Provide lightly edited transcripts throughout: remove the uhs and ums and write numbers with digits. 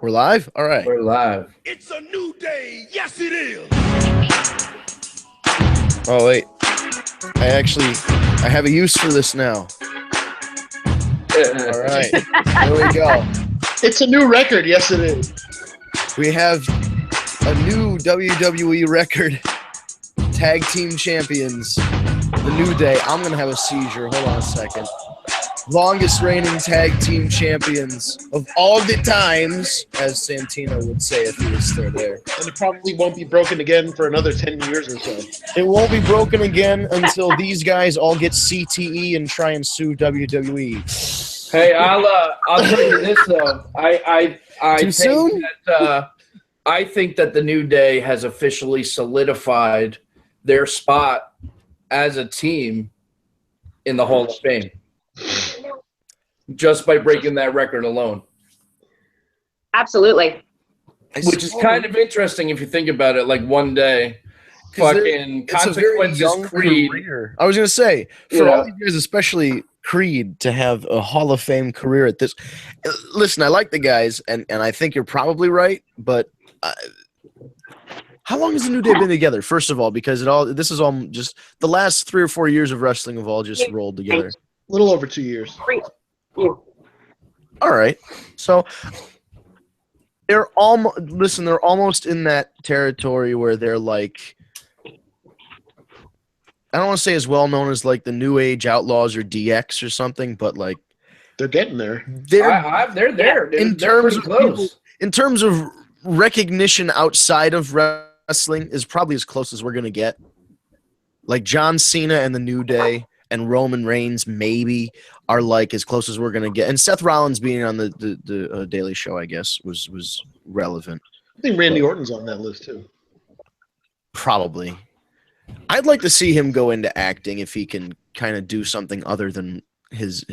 We're live? All right. We're live. It's a new day. Yes, it is. Oh, wait. I have a use for this now. All right. There we go. It's a new record. Yes, it is. We have a new WWE record. Tag team champions. The New Day. I'm going to have a seizure. Hold on a second. Longest reigning tag team champions of all the times, as Santino would say if he was still there. And it probably won't be broken again for another 10 years or so. It won't be broken again until these guys all get CTE and try and sue WWE. Hey, I'll tell you this though. I Too soon? I think that the New Day has officially solidified their spot as a team in the Hall of Fame. Just by breaking that record alone. Absolutely. Which is kind of interesting if you think about it. Like one day, fucking Consequences Creed. Career. I was going to say, for all you guys, especially Creed, to have a Hall of Fame career at this. Listen, I like the guys, and I think you're probably right, but how long has the New Day been together, first of all? Because this is all just the last 3 or 4 years of wrestling have all just rolled together. A little over 2 years. All right. So they're almost in that territory where they're like, I don't want to say as well known as like the New Age Outlaws or DX or something, but like they're getting there. They're there. In terms of recognition outside of wrestling is probably as close as we're gonna get. Like John Cena and the New Day and Roman Reigns maybe are like as close as we're gonna get. And Seth Rollins being on the Daily Show, I guess, was relevant. I think Randy Orton's on that list too. Probably. I'd like to see him go into acting if he can kind of do something other than his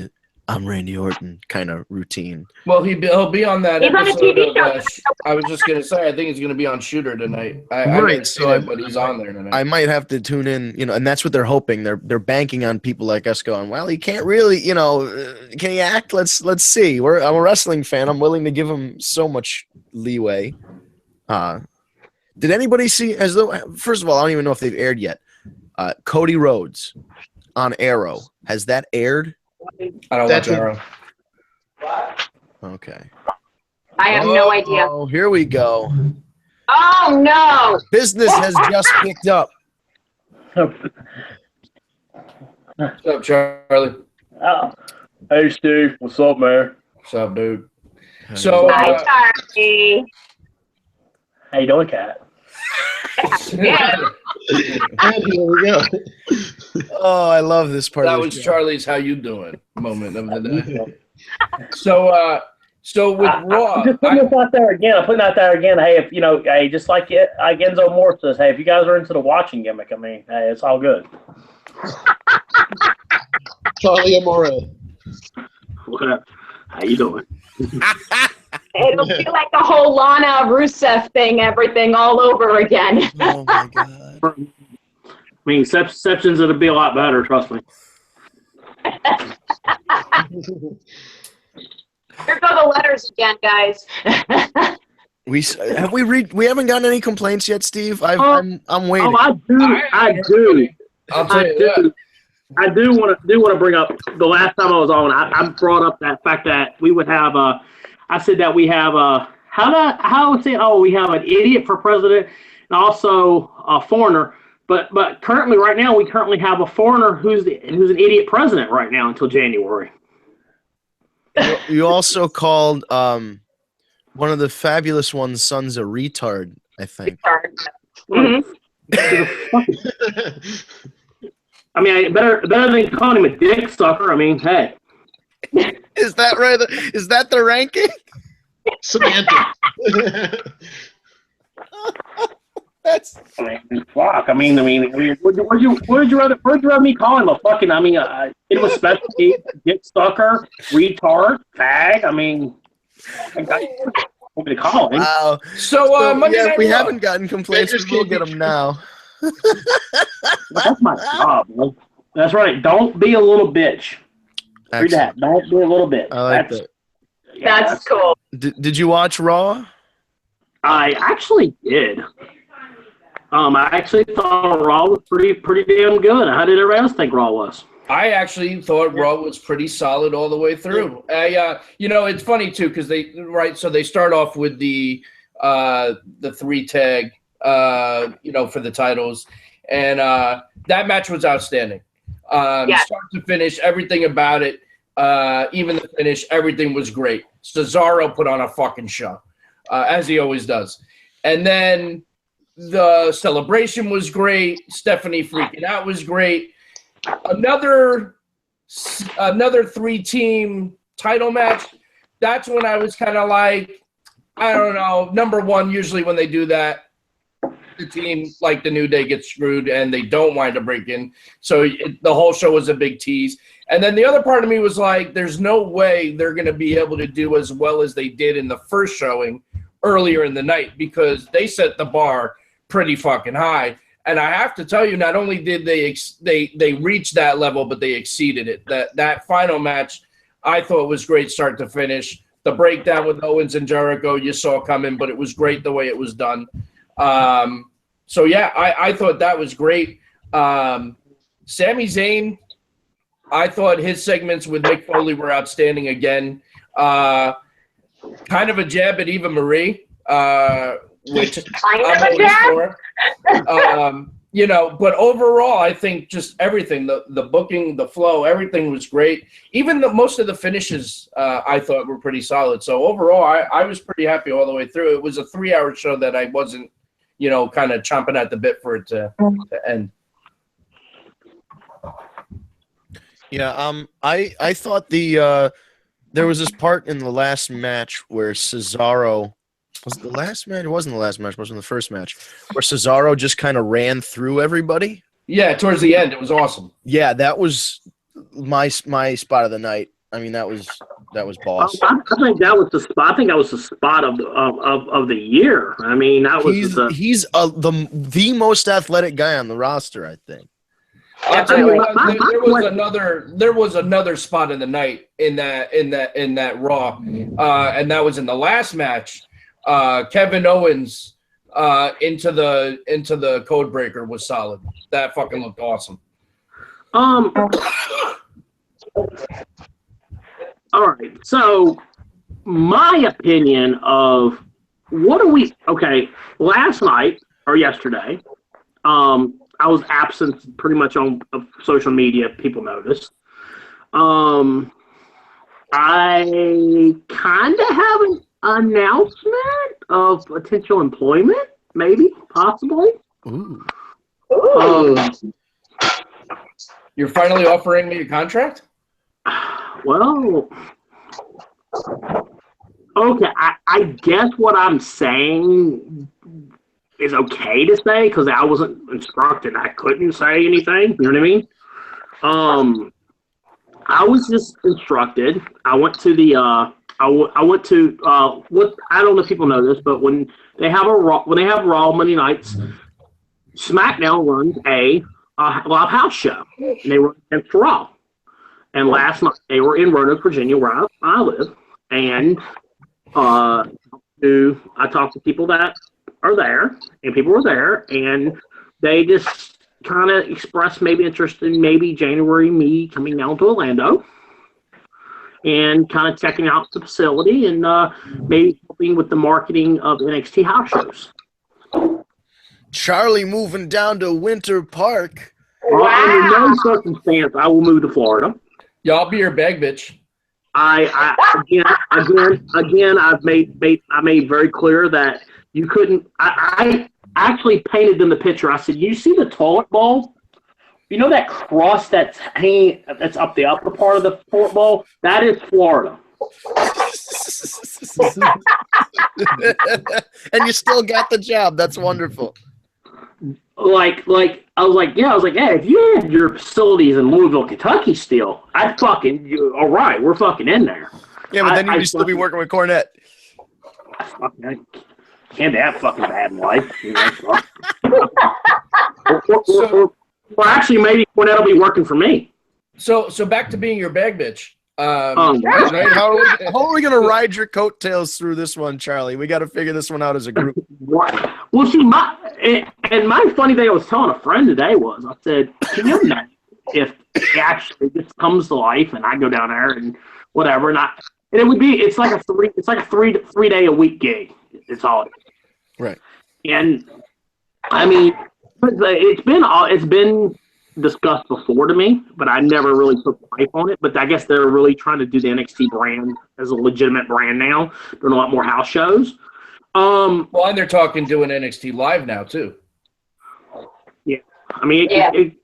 "I'm Randy Orton" kind of routine. Well, he'll be on that He's on a episode TV of, show. I was just gonna say, I think he's gonna be on Shooter tonight. But he's on there tonight. I might have to tune in, and that's what they're hoping. They're banking on people like us going, well, he can't really, can he act? Let's see. I'm a wrestling fan. I'm willing to give him so much leeway. Did anybody see? First of all, I don't even know if they've aired yet. Cody Rhodes on Arrow, has that aired? I don't watch Arrow. Okay. I have no idea. Oh, here we go. Oh, no. Business has just picked up. What's up, Charlie? Oh. Hey, Steve. What's up, man? What's up, dude? So, Hi, Charlie. How you doing, Kat? Yeah. And here we go. Oh, I love this part. That was Charlie's "How you doing" moment of the day. So with Raw, I'm just putting this out there again. I'm putting out there again. Hey, hey, just like Enzo Moore says, hey, if you guys are into the watching gimmick, I mean, hey, it's all good. Charlie Amore. What up? How you doing? It'll be like the whole Lana Rusev thing, everything all over again. Oh, my God. I mean, exceptions, it'll be a lot better, trust me. Here go the letters again, guys. We haven't gotten any complaints yet, Steve. I'm waiting. Oh, I do. I'll tell you that. I do want to bring up the last time I was on. I brought up that fact that we would have I said that we have we have an idiot for president and also a foreigner. But currently, right now, we currently have a foreigner who's an idiot president right now until January. You also called one of the fabulous one's sons a retard, I think. Mm-hmm. I mean, better than calling him a dick sucker. I mean, hey. Is that right? Is that the ranking? Semantics. That's. I mean, fuck. I mean, where'd you rather me call him a fucking? I mean, it was special dick sucker, retard, fag. I mean, what to call him? Wow. So Monday Night we Raw. haven't gotten complaints. We'll get them now. That's my job, bro. That's right. Don't be a little bitch. Read that. Don't be a little bitch. I like that. That's cool. Did you watch Raw? I actually did. I actually thought Raw was pretty damn good. How did everybody else think Raw was? I actually thought Raw was pretty solid all the way through. It's funny too because so they start off with the 3 tag, for the titles, and that match was outstanding. Start to finish, everything about it, even the finish, everything was great. Cesaro put on a fucking show, as he always does, and then the celebration was great. Stephanie freaking out was great. Another 3-team title match. That's when I was kind of like, I don't know. Number one, usually when they do that, the team like the New Day gets screwed and they don't wind up breaking. So the whole show was a big tease. And then the other part of me was like, there's no way they're going to be able to do as well as they did in the first showing earlier in the night because they set the bar pretty fucking high. And I have to tell you, not only did they reach that level, but they exceeded it. That final match, I thought was great start to finish. The breakdown with Owens and Jericho, you saw coming, but it was great the way it was done. I thought that was great. Sami Zayn, I thought his segments with Mick Foley were outstanding again. Kind of a jab at Eva Marie, which Kind I'm of a always jab? for. But overall, I think just everything, the booking, the flow, everything was great. Even most of the finishes, I thought were pretty solid. So overall, I was pretty happy all the way through. It was a 3-hour show that I wasn't, kind of chomping at the bit for it to end. Yeah, I thought there was this part in the last match where Cesaro was it the last match? It wasn't the last match, it wasn't the first match, where Cesaro just kind of ran through everybody. Yeah, towards the end, it was awesome. Yeah, that was my spot of the night. I mean, that was boss. I think that was the spot. I think that was the spot of the year. I mean, that was he's the most athletic guy on the roster, I think. I'll tell you what, there was another spot in the night in that Raw, and that was in the last match. Kevin Owens into the code breaker was solid. That fucking looked awesome. All right. So my opinion of last night or yesterday, I was absent pretty much on social media. People noticed. I kind of have an announcement of potential employment, maybe, possibly. Ooh. You're finally offering me a contract? Well, okay. I guess what I'm saying is okay to say because I wasn't instructed. I couldn't say anything. You know what I mean? I was just instructed. I went to the I went to what I don't know if people know this, but when they have Raw Monday nights, SmackDown runs a live house show, and they run against Raw. And last night they were in Roanoke, Virginia, where I live, and I talked to people that are there, and people were there, and they just kind of expressed maybe interest in maybe January me coming down to Orlando and kind of checking out the facility and maybe helping with the marketing of NXT house shows. Charlie moving down to Winter Park. Under no circumstance I will move to Florida. Y'all be your bag bitch. I again I've made very clear that you couldn't. I actually painted in the picture. I said, "You see the toilet bowl? You know that crust that's hanging, that's up the upper part of the toilet bowl? That is Florida." And you still got the job. That's wonderful. I was like, hey, if you had your facilities in Louisville, Kentucky still, I'd fucking, all right, we're fucking in there. Yeah, but then you'd still be working with Cornette. I can't that fucking bad in life. You know, or actually, maybe Cornette will be working for me. So back to being your bag bitch. Right? How are we going to ride your coattails through this one, Charlie? We got to figure this one out as a group. Well, see, my funny thing I was telling a friend today was, I said, can you imagine if actually this comes to life and I go down there and whatever, and it would be, it's like a 3 day a week gig. It's all it is. Right. And I mean, it's been discussed before to me, but I never really put life on it. But I guess they're really trying to do the NXT brand as a legitimate brand now. Doing a lot more house shows. Well, and they're talking doing NXT live now too. Yeah, I mean, it's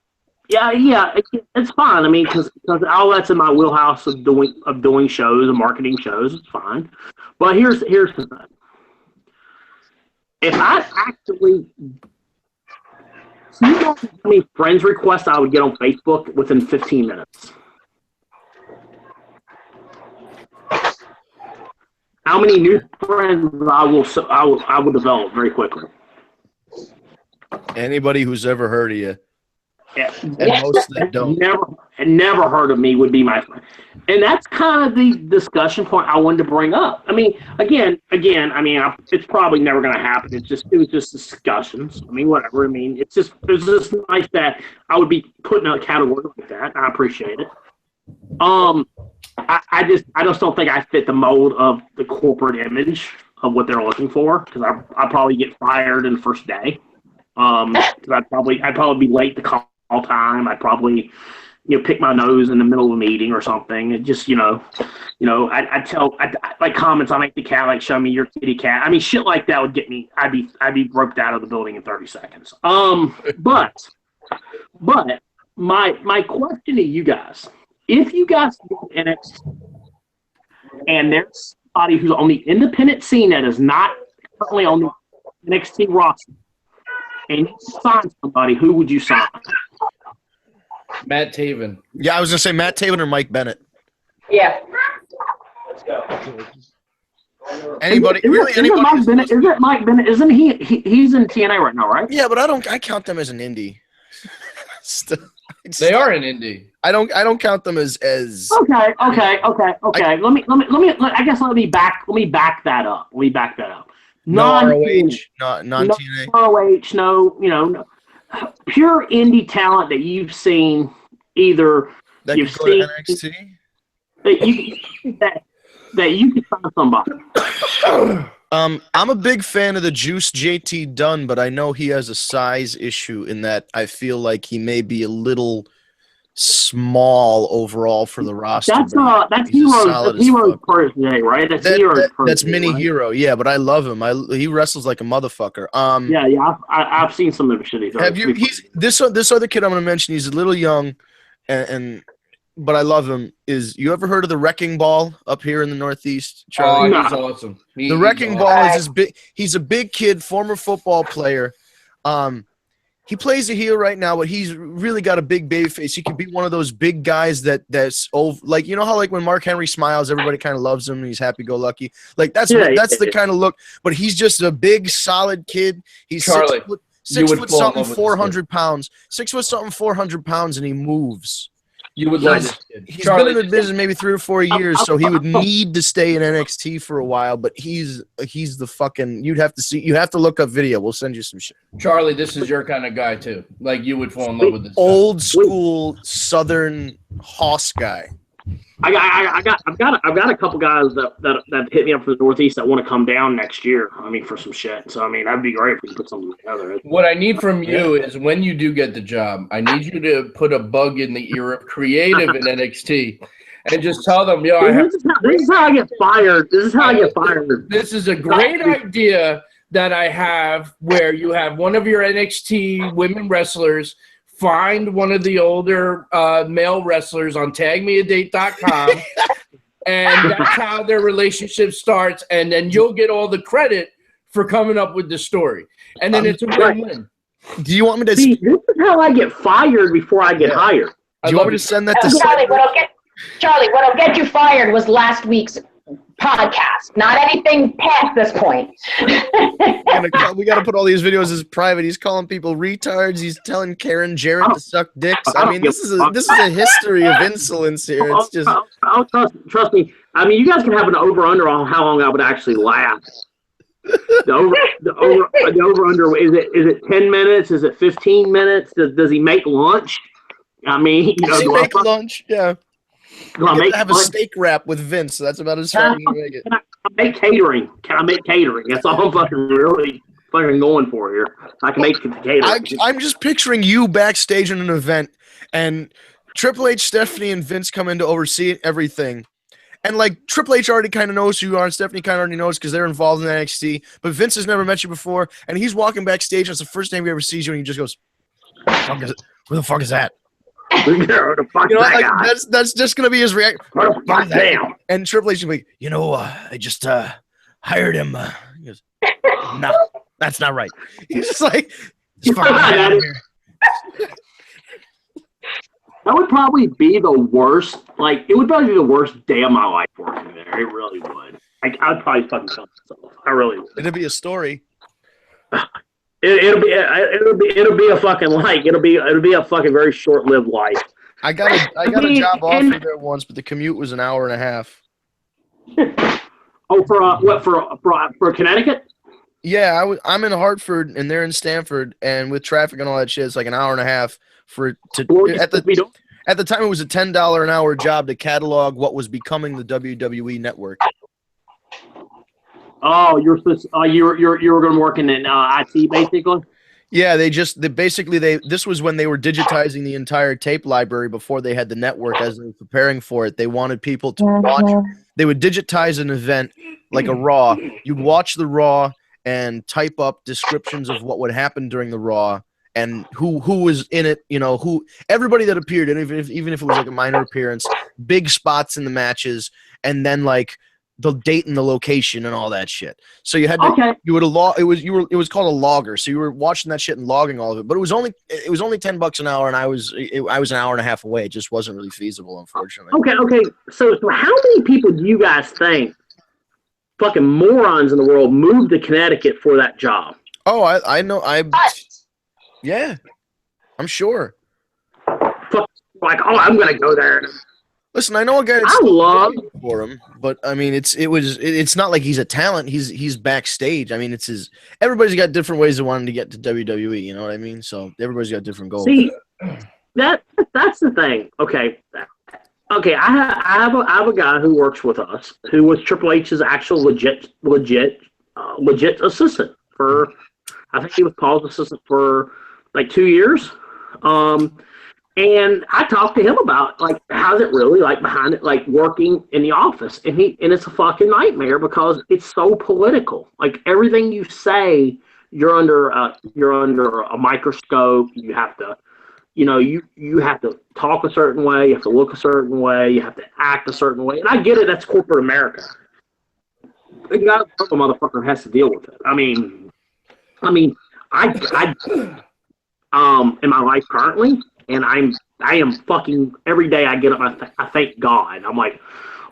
fine. I mean, because all that's in my wheelhouse of doing shows and marketing shows. It's fine. But here's the thing. If I actually see how many friends requests I would get on Facebook within 15 minutes. How many new friends I will develop very quickly. Anybody who's ever heard of you. Yeah. And most that don't. Never heard of me would be my friend. And that's kind of the discussion point I wanted to bring up. I mean, again, it's probably never going to happen. It was just discussions. I mean, whatever. I mean, it's just nice that I would be put in a category like that. I appreciate it. I just don't think I fit the mold of the corporate image of what they're looking for, because I'd probably get fired in the first day. Because I'd probably be late to call time. I'd probably, pick my nose in the middle of a meeting or something. It just, I'd like comments I make the cat, like, show me your kitty cat. I mean, shit like that would get me. I'd be roped out of the building in 30 seconds. But my question to you guys: if you guys go to NXT and there's somebody who's on the independent scene that is not currently on the NXT roster, and you sign somebody, who would you sign? Matt Taven. Yeah, I was going to say Matt Taven or Mike Bennett. Yeah. Anybody? Isn't Mike Bennett? Is it Mike Bennett? Isn't he's in TNA right now, right? Yeah, but I count them as an indie. They are an indie. I don't count them as Okay. Let me back that up. non-ROH, non-TNA. ROH, no. Pure indie talent that you've seen, either that you've could go seen to NXT. that you can find somebody. I'm a big fan of the Juice JT Dunn, but I know he has a size issue in that I feel like he may be a little small overall for the roster. That's Hero's Thursday, right? That's Mini right? Hero, yeah. But I love him. He wrestles like a motherfucker. I've seen some of the shit he does. Have you? This other kid I'm going to mention. He's a little young, but I love him. You ever heard of the Wrecking Ball up here in the Northeast, Charlie? Oh, he's awesome. The Wrecking Ball is big. He's a big kid, former football player. He plays a heel right now, but he's really got a big baby face. He could be one of those big guys that's over, like, you know how like when Mark Henry smiles, everybody kind of loves him and he's happy-go-lucky. Like that's the kind of look. But he's just a big, solid kid. He's Charlie, 6 foot something, 400 pounds. 6 foot something, 400 pounds, and he moves. You would love this kid. He's been in the business maybe 3 or 4 years, so he would need to stay in NXT for a while. But he's the fucking. You have to look up video. We'll send you some shit. Charlie, this is your kind of guy too. Like you would fall in love with this. Old school Southern hoss guy. I've got a couple guys that hit me up for the Northeast that want to come down next year. I mean, for some shit. So I mean, that'd be great if we could put something together. What I need from you is when you do get the job, I need you to put a bug in the ear of creative in NXT, and just tell them, this is how I get fired. This is a great idea that I have, where you have one of your NXT women wrestlers find one of the older male wrestlers on tagmeadate.com, and that's how their relationship starts, and then you'll get all the credit for coming up with the story. And then it's a win-win. Do you want me to see? This is how I get fired before I get hired. Do you want me to send that to Charlie, what'll get you fired was last week's podcast, not anything past this point. We got to put all these videos as private. He's calling people retards. He's telling Karen Jarrett to suck dicks. I mean, this is a history of insolence here. It's just trust me. I mean, you guys can have an over/under on how long I would actually last. The over/under is it 10 minutes? Is it 15 minutes? Does he make lunch? I mean, does he make lunch? Yeah. Do I have a steak wrap with Vince. So that's about as far as you make it. Can I make catering? Can I make catering? That's all I'm fucking going for here. I can make catering. I'm just picturing you backstage in an event, and Triple H, Stephanie, and Vince come in to oversee everything. And like Triple H already kind of knows who you are, and Stephanie kind of already knows because they're involved in NXT. But Vince has never met you before, and he's walking backstage. And it's the first time he ever sees you, and he just goes, "Who the fuck is that?" That's just gonna be his reaction. And Triple H will be, I just hired him. He goes, "No, that's not right." He's just like, that would probably be the worst. Like, it would probably be the worst day of my life working there. It really would. I'd probably fucking kill myself. I really would. It'd be a story. It'll be a fucking it'll be a fucking very short-lived life. I got a job offer there once, but the commute was an hour and a half. Oh, for Connecticut? Yeah, I'm in Hartford and they're in Stamford, and with traffic and all that shit, it's like an hour and a half at the time it was a $10 an hour job to catalog what was becoming the WWE network. Oh, you were going to work in IT basically? Yeah, this was when they were digitizing the entire tape library before they had the network. As they were preparing for it, they wanted people to watch. They would digitize an event like a Raw. You'd watch the Raw and type up descriptions of what would happen during the Raw and who was in it. Everybody that appeared, and even if it was like a minor appearance, big spots in the matches, and then like the date and the location and all that shit. So you had to it was called a logger. So you were watching that shit and logging all of it. But it was only $10 an hour, and I was an hour and a half away. It just wasn't really feasible, unfortunately. Okay. So how many people do you guys think fucking morons in the world moved to Connecticut for that job? Oh, I know. Yeah, I'm sure. I'm gonna go there. Listen, I know a guy that's for him, but I mean, it's not like he's a talent. He's backstage. I mean, everybody's got different ways of wanting to get to WWE. You know what I mean? So everybody's got different goals. See, that's the thing. Okay. I have a guy who works with us who was Triple H's actual legit assistant for. I think he was Paul's assistant for like 2 years. And I talked to him about how's it really behind it, working in the office, and it's a fucking nightmare because it's so political. Like everything you say, you're under a microscope. You have to, you have to talk a certain way. You have to look a certain way. You have to act a certain way. And I get it. That's corporate America. The motherfucker has to deal with it. I mean, I in my life currently. And I am fucking every day I get up. I thank God. I'm like,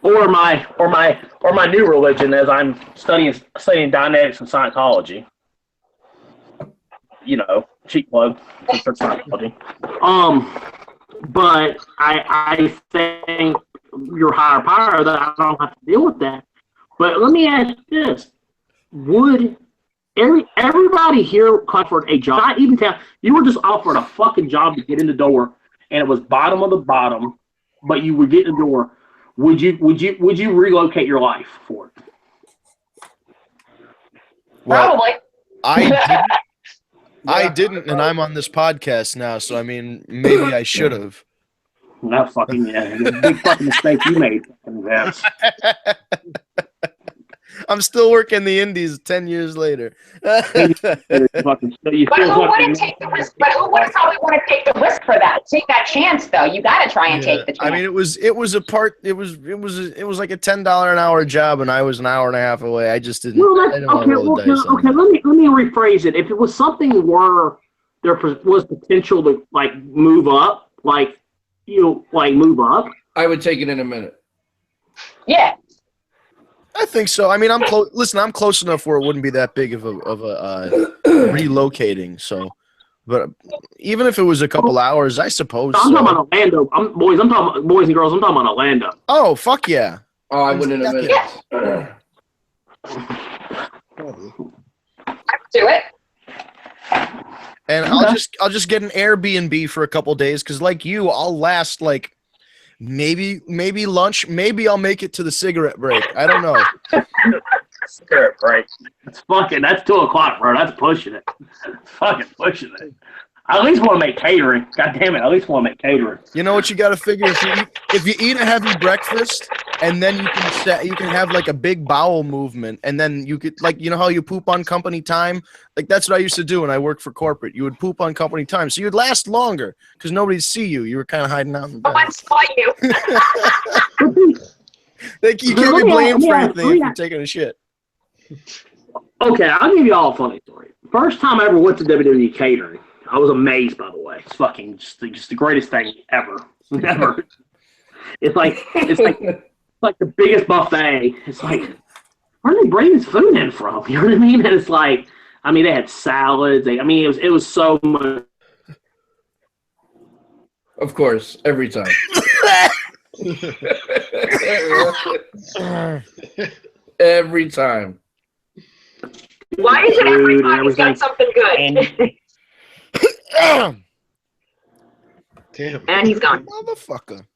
or my new religion as I'm studying Dianetics and Scientology. Cheap plug for Scientology. But I thank your higher power that I don't have to deal with that. But let me ask you this: would everybody here offered a job? Not even tell you were just offered a fucking job to get in the door, and it was bottom of the bottom, but you would get in the door. Would you relocate your life for it? Well, Probably. I didn't, and I'm on this podcast now, so I mean, maybe I should have. That fucking the big fucking mistake you made. I'm still working the indies 10 years later. But who wouldn't take the risk? But who would probably want to take the risk for that? Take that chance, though. You got to try and take the chance. I mean, it was like a $10 an hour job, and I was an hour and a half away. I just didn't. Okay. Let me rephrase it. If it was something where there was potential to move up, move up, I would take it in a minute. Yeah. I think so. I mean, I'm close. Listen, I'm close enough where it wouldn't be that big of a relocating. So, but even if it was a couple hours, I suppose. I'm So. talking about Orlando. I'm talking about boys and girls. I'm talking about Orlando. Oh, fuck yeah! Oh, I wouldn't have been. Do it. And I'll just get an Airbnb for a couple days because, like you, I'll last like maybe lunch. Maybe I'll make it to the cigarette break. I don't know. Cigarette break. That's 2:00, bro. That's pushing it. That's fucking pushing it. I at least want to make catering. God damn it! I at least want to make catering. You know what you got to figure? If you eat a heavy breakfast and then you can have like a big bowel movement, and then you could like how you poop on company time. Like that's what I used to do when I worked for corporate. You would poop on company time, so you'd last longer because nobody'd see you. You were kind of hiding out in the Oh, back. I saw you. You can't be blamed for anything if you're taking a shit. Okay, I'll give you all a funny story. First time I ever went to WWE catering, I was amazed, by the way. It's fucking just the greatest thing ever. Ever. It's like the biggest buffet. It's like, where are they bringing this food in from? You know what I mean? And it's like, I mean, they had salads. It was so much. Of course, every time. Every time. Why is it every Food and time he's got everything. something good? Damn. And he's gone. Motherfucker.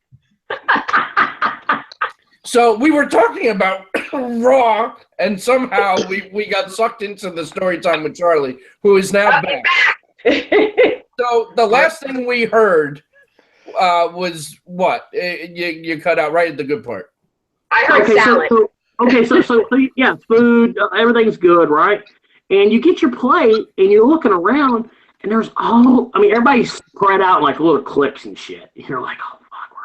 So we were talking about Raw, and somehow we got sucked into the story time with Charlie, who is now back. So the last thing we heard was what? You cut out right at the good part. I heard salad. So yeah, food, everything's good, right? And you get your plate, and you're looking around, and there's everybody's spread out in like little cliques and shit. And you're like, oh fuck, where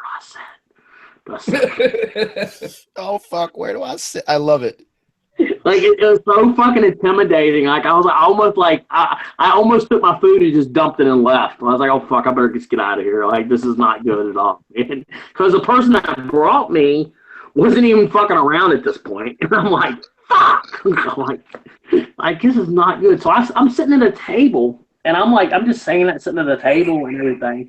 do I sit? Oh fuck, where do I sit? I love it. Like it was so fucking intimidating. Like I almost took my food and just dumped it and left. I was like, oh fuck, I better just get out of here. Like this is not good at all. Because the person that brought me wasn't even fucking around at this point. And I'm like, fuck. I'm like this is not good. So I'm sitting at a table and I'm just saying that, sitting at the table and everything.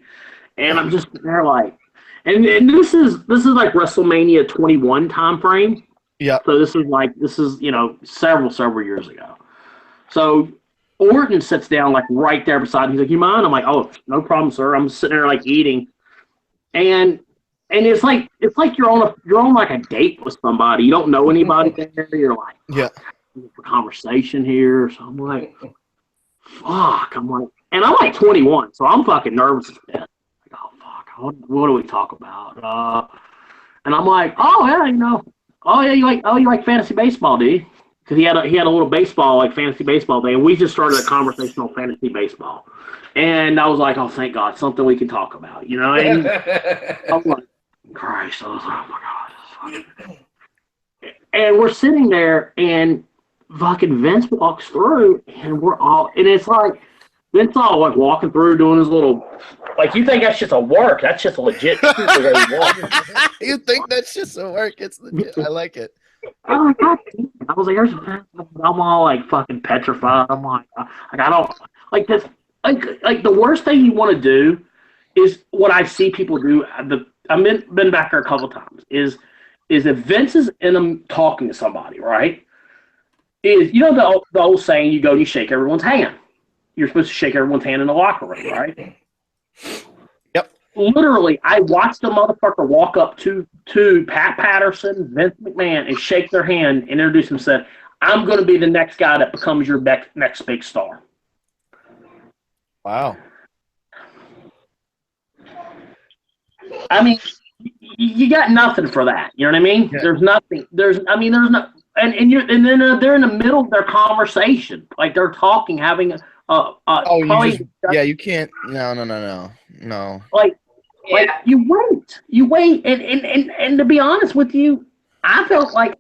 And I'm just there like, and this is like WrestleMania 21 time frame. Yeah. So this is several years ago. So Orton sits down like right there beside him. He's like, "You mind?" I'm like, "Oh, no problem, sir." I'm sitting there like eating, and it's like you're on like a date with somebody. You don't know anybody there. You're like, yeah, for conversation here. So I'm like, fuck. And I'm like 21, so I'm fucking nervous as shit. Like, oh fuck, what do we talk about? And I'm like, oh yeah, oh yeah, you like fantasy baseball, do you? Because he had a little baseball, like fantasy baseball thing, and we just started a conversation on fantasy baseball. And I was like, oh thank God, something we can talk about, And I'm like, Christ, I was like, oh my God. And we're sitting there, and fucking Vince walks through, and it's like Vince all like walking through, doing his little, like you think that's just a work? That's just a legit. You think that's just a work? It's legit. I like it. I was like, I'm all like fucking petrified. I'm like I don't like this. Like the worst thing you want to do is what I see people do. I've been back there a couple times. Is if Vince is in them talking to somebody, right? Is the old saying, you go and you shake everyone's hand. You're supposed to shake everyone's hand in the locker room, right? Yep. Literally, I watched the motherfucker walk up to Pat Patterson, Vince McMahon, and shake their hand and introduce him and said, I'm going to be the next guy that becomes your next big star. Wow. I mean, you got nothing for that. You know what I mean? Yeah. There's nothing. There's no, and then they're in the middle of their conversation, like they're talking, having you can't. No. Like you wait, and to be honest with you, I felt like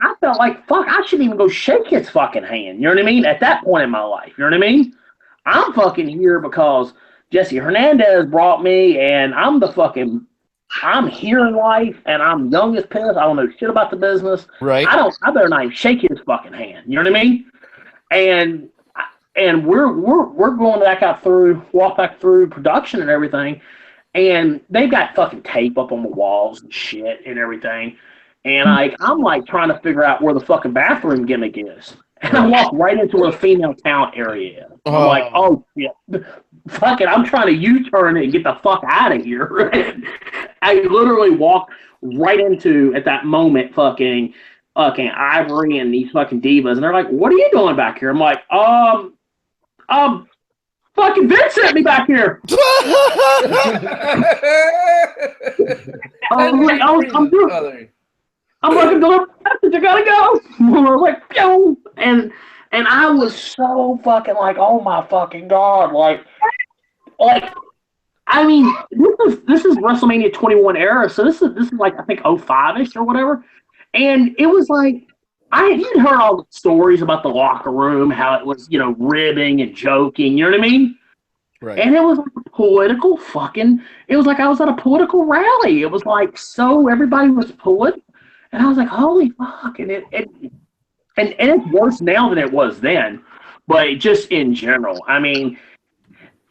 fuck, I shouldn't even go shake his fucking hand. You know what I mean? At that point in my life, you know what I mean? I'm fucking here because Jesse Hernandez brought me, and I'm the fucking I'm here in life and I'm young as piss. I don't know shit about the business. Right. I better not even shake his fucking hand. You know what I mean? And we're going walk back through production and everything, and they've got fucking tape up on the walls and shit and everything. And I'm like trying to figure out where the fucking bathroom gimmick is. And I walk right into where the female talent area is. I'm like, oh shit. Fuck it, I'm trying to U-turn it and get the fuck out of here. I literally walked right into, at that moment, fucking Ivory and these fucking divas, and they're like, what are you doing back here? I'm like, fucking Vince sent me back here. I'm like, deliver message, I gotta go. I was like, yo, and I was so fucking like, oh my fucking god, like, I mean, this is WrestleMania 21 era, so this is like, I think 05-ish or whatever, and it was like, you'd heard all the stories about the locker room, how it was, ribbing and joking, you know what I mean? Right. And it was like a political it was like I was at a political rally. It was like, so everybody was political. And I was like, holy fuck. And it's worse now than it was then. But just in general, I mean,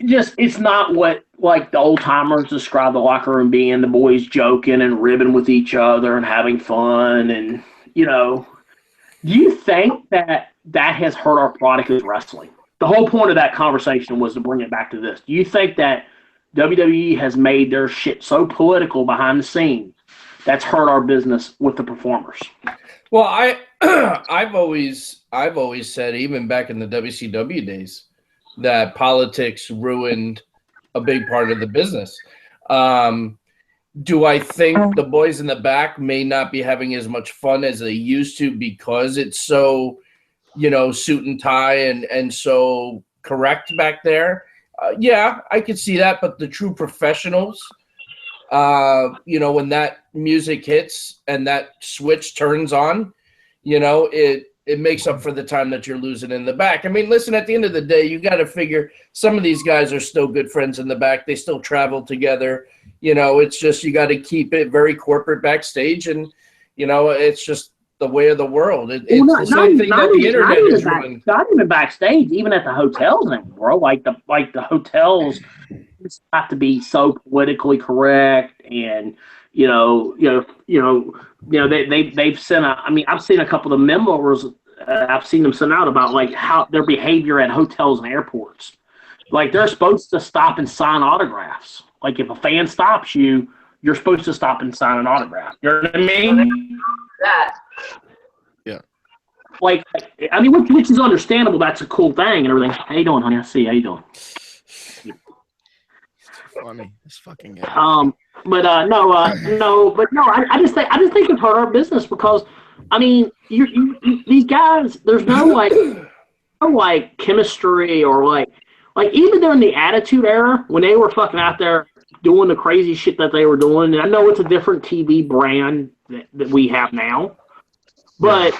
it's not what like the old timers describe the locker room being, the boys joking and ribbing with each other and having fun. And, do you think that has hurt our product as wrestling? The whole point of that conversation was to bring it back to this. Do you think that WWE has made their shit so political behind the scenes that's hurt our business with the performers? Well, I've always said, even back in the WCW days, that politics ruined a big part of the business. Do I think the boys in the back may not be having as much fun as they used to because it's so, suit and tie and so correct back there? Yeah, I could see that. But the true professionals, when that music hits and that switch turns on, it makes up for the time that you're losing in the back. I mean, listen, at the end of the day, you got to figure some of these guys are still good friends in the back. They still travel together. It's just, you got to keep it very corporate backstage. And, it's just the way of the world. It's the same thing that the internet is ruined. Not even backstage, even at the hotels anymore. Like the hotels have to be so politically correct, and they've sent I've seen a couple of the memos. I've seen them send out about like how their behavior at hotels and airports. Like they're supposed to stop and sign autographs. Like if a fan stops you, you're supposed to stop and sign an autograph. You know what I mean? That. Yeah. Like, which is understandable. That's a cool thing and everything. How you doing, honey? I see. How you doing? Funny. This fucking guy. But I just think it hurt our business because, these guys, there's no chemistry or like even during the Attitude Era when they were fucking out there doing the crazy shit that they were doing. And I know it's a different TV brand that we have now, but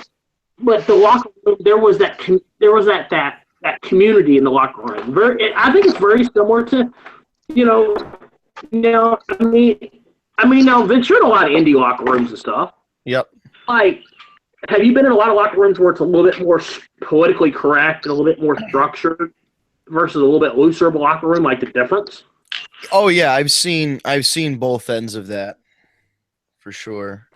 the locker room, there was that community in the locker room. I think it's very similar to, now Vince, you're in a lot of indie locker rooms and stuff. Yep. Like, have you been in a lot of locker rooms where it's a little bit more politically correct and a little bit more structured versus a little bit looser of a locker room? Like the difference? Oh yeah, I've seen both ends of that, for sure.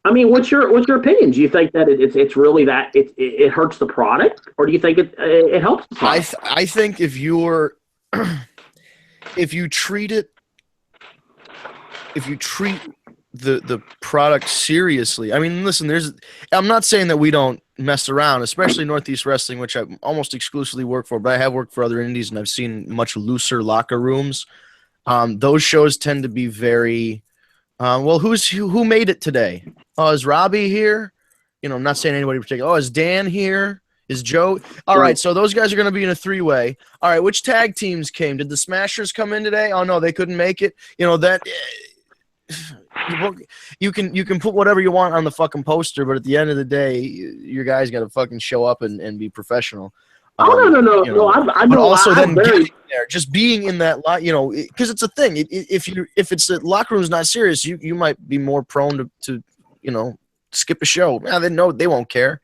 What's your opinion? Do you think that it's really that it hurts the product, or do you think it helps the product? I think if you treat the product seriously. Listen, I'm not saying that we don't mess around, especially Northeast Wrestling, which I almost exclusively work for, but I have worked for other indies and I've seen much looser locker rooms. Those shows tend to be very, who made it today? Oh, is Robbie here? I'm not saying anybody in particular. Oh, is Dan here? Is Joe? All right, so those guys are going to be in a three-way. All right, which tag teams came? Did the Smashers come in today? Oh, no, they couldn't make it. You can put whatever you want on the fucking poster, but at the end of the day, your guys got to fucking show up and be professional. No. You know, I but know. also then very, getting there, just being in that lot, you know, because it's a thing. If it's the locker room's not serious, you might be more prone to you know, skip a show. Now they know they won't care.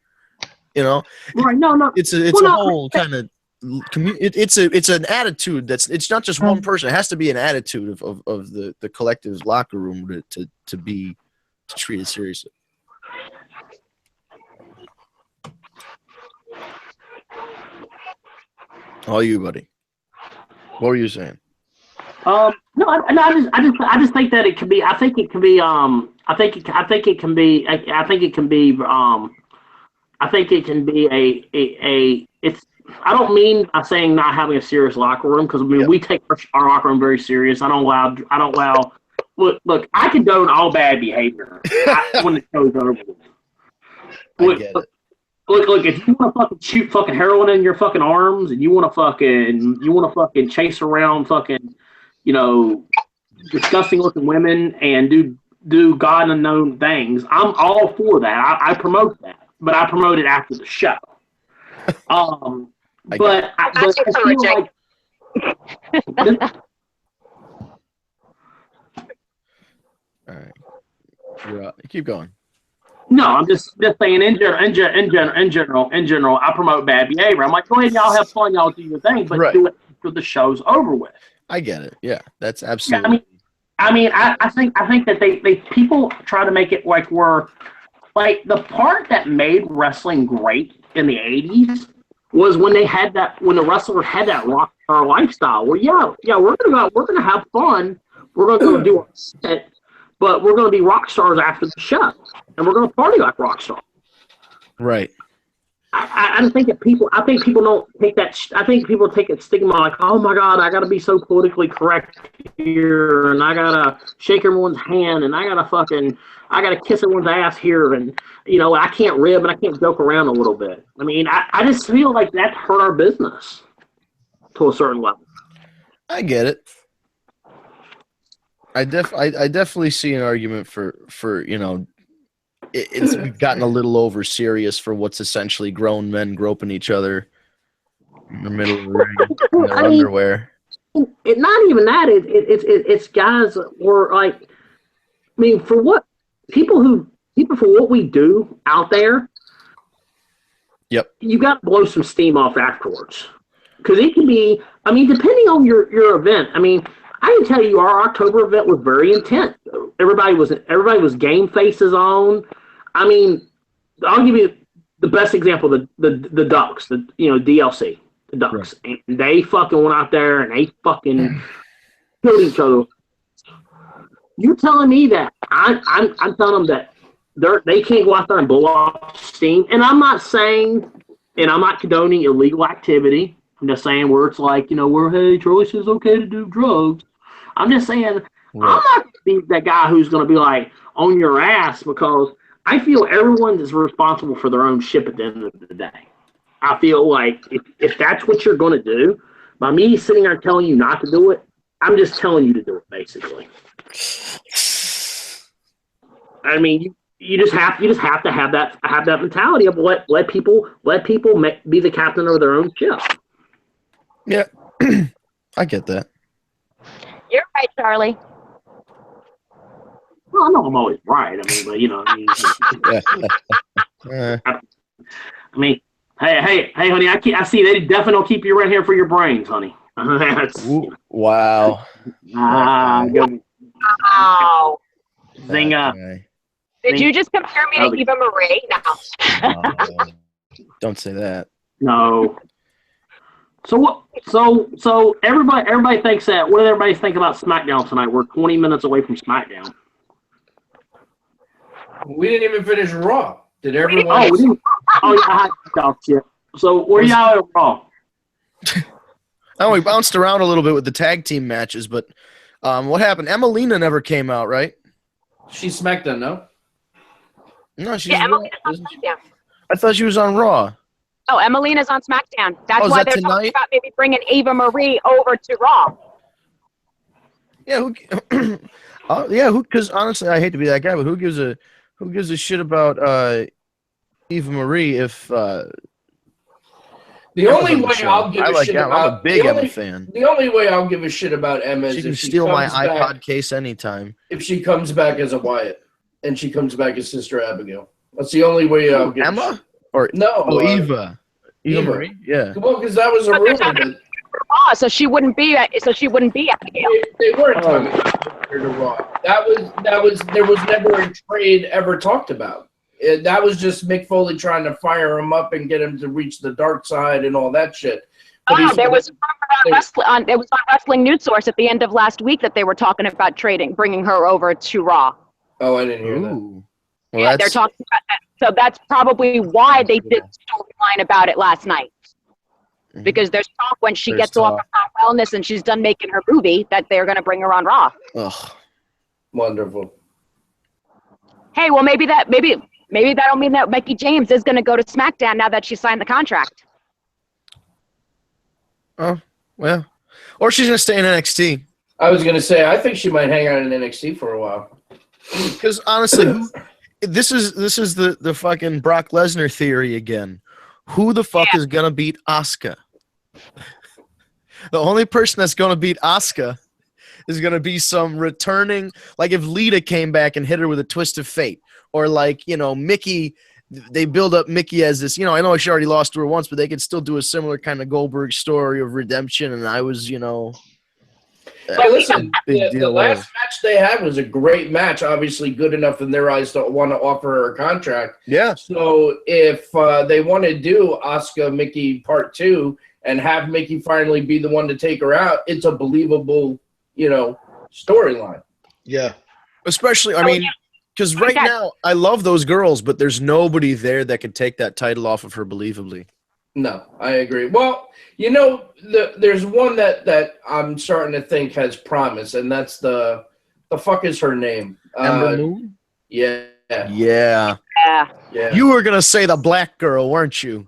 You know, right? No. it's a whole kind of it's an attitude it's not just one person. It has to be an attitude of the collective locker room to be treated seriously. All you, buddy. What were you saying? No, I just think that it can be. I think it can be. I think it can be. I think it can be. I think it can be a. It's. I don't mean by saying not having a serious locker room, because I mean we take our locker room very serious. I don't allow. Look. I condone all bad behavior when the show's over. I get it. Look, if you want to fucking shoot fucking heroin in your fucking arms, and you want to fucking chase around fucking, you know, disgusting looking women and do God unknown things, I'm all for that. I promote that, but I promote it after the show. But I feel like All right, keep going. no, I'm just saying in general, I promote bad behavior. I'm like, go ahead, y'all have fun, y'all do your thing, but do it after the show's over with. I get it. Yeah, that's absolutely. Yeah, I think that they people try to make it like we're like the part that made wrestling great in the 80s was when when the wrestlers had that rock star lifestyle. Well, yeah, we're gonna have fun. We're gonna go do our set, but we're gonna be rock stars after the show, and we're gonna party like rock stars. Right. I think people don't take that. I think people take a stigma like, oh my God, I gotta be so politically correct here, and I gotta shake everyone's hand, and I gotta kiss everyone's ass here, and you know, I can't rib and I can't joke around a little bit. I mean, I just feel like that hurt our business to a certain level. I get it. I definitely see an argument for you know. It's gotten a little over serious for what's essentially grown men groping each other in the middle of the ring in their underwear. Not even that. It's guys that were like, I mean, for what we do out there. Yep. You got to blow some steam off afterwards, because it can be. I mean, depending on your event. I mean, I can tell you our October event was very intense. Everybody was game faces on. I mean, I'll give you the best example: the Ducks, DLC, the Ducks, right. And they fucking went out there and they fucking killed each other. You're telling me that I'm telling them that they can't go out there and blow off steam? And I'm not saying, and I'm not condoning illegal activity. I'm just saying where it's like, where, hey, Troy says it's okay to do drugs. I'm just saying, right. I'm not going to be that guy who's going to be like on your ass, because I feel everyone is responsible for their own shit at the end of the day. I feel like if that's what you're going to do, by me sitting there telling you not to do it, I'm just telling you to do it, basically. I mean, you just have to have that mentality of let people be the captain of their own ship. Yeah, I get that. You're right, Charlie. Well, I know I'm always right. I mean, hey, honey, I see they definitely don't keep you right here for your brains, honey. Wow. Wow. Zinga. Did you just compare me to Eva Marie? No. Don't say that. No. So what? So everybody thinks that. What did everybody think about SmackDown tonight? We're 20 minutes away from SmackDown. We didn't even finish Raw. Did everyone? Oh, we didn't. Oh yeah, I had shit. So where y'all at Raw? Oh, we bounced around a little bit with the tag team matches, but what happened? Emelina never came out, right? She's SmackDown, no? No, she's. Yeah, Emelina's on SmackDown. I thought she was on Raw. Oh, Emelina's on SmackDown. That's why they're talking about maybe bringing Eva Marie over to Raw. Yeah, who? Because honestly, I hate to be that guy, but who gives a shit about Eva Marie if The only Emma's on the way show. I'll give I a like shit Emma. about I'm a big the Emma only, fan. The only way I'll give a shit about Emma is She can if she steal my comes back, iPod case anytime. if she comes back as a Wyatt and she comes back as Sister Abigail. That's the only way I'll give a Emma shit. or No, Eva. Eva Eva. Marie. Yeah. Well, because that was a rumor that Raw, so she wouldn't be. So she wouldn't be Abigail. they weren't talking about her to Raw. There was never a trade ever talked about. That was just Mick Foley trying to fire him up and get him to reach the dark side and all that shit. But There was on Wrestling News Source at the end of last week that they were talking about bringing her over to Raw. Oh, I didn't hear that. Ooh. Well, Yeah, they're talking about that. So that's probably why they did the storyline about it last night. Because there's talk when she gets off of her wellness and she's done making her movie that they're going to bring her on Raw. Ugh. Wonderful. Hey, well maybe that'll mean that Becky James is going to go to SmackDown now that she signed the contract. Oh, well. Or she's going to stay in NXT. I was gonna say I think she might hang out in NXT for a while. Because honestly, this is the fucking Brock Lesnar theory again. Who the fuck is going to beat Asuka? The only person that's going to beat Asuka is going to be some returning, like if Lita came back and hit her with a twist of fate, or like, Mickey, they build up Mickey as this, I know she already lost to her once, but they could still do a similar kind of Goldberg story of redemption, and I was, Hey, listen, the last match they had was a great match, obviously good enough in their eyes to want to offer her a contract. Yeah. So if they want to do Asuka Mickey Part 2 and have Mickey finally be the one to take her out, it's a believable, storyline. Yeah. Especially, because right now, I love those girls, but there's nobody there that could take that title off of her believably. No, I agree. Well, there's one that I'm starting to think has promise, and that's the fuck is her name? Ember Moon? Yeah. Yeah. Yeah. You were going to say the black girl, weren't you?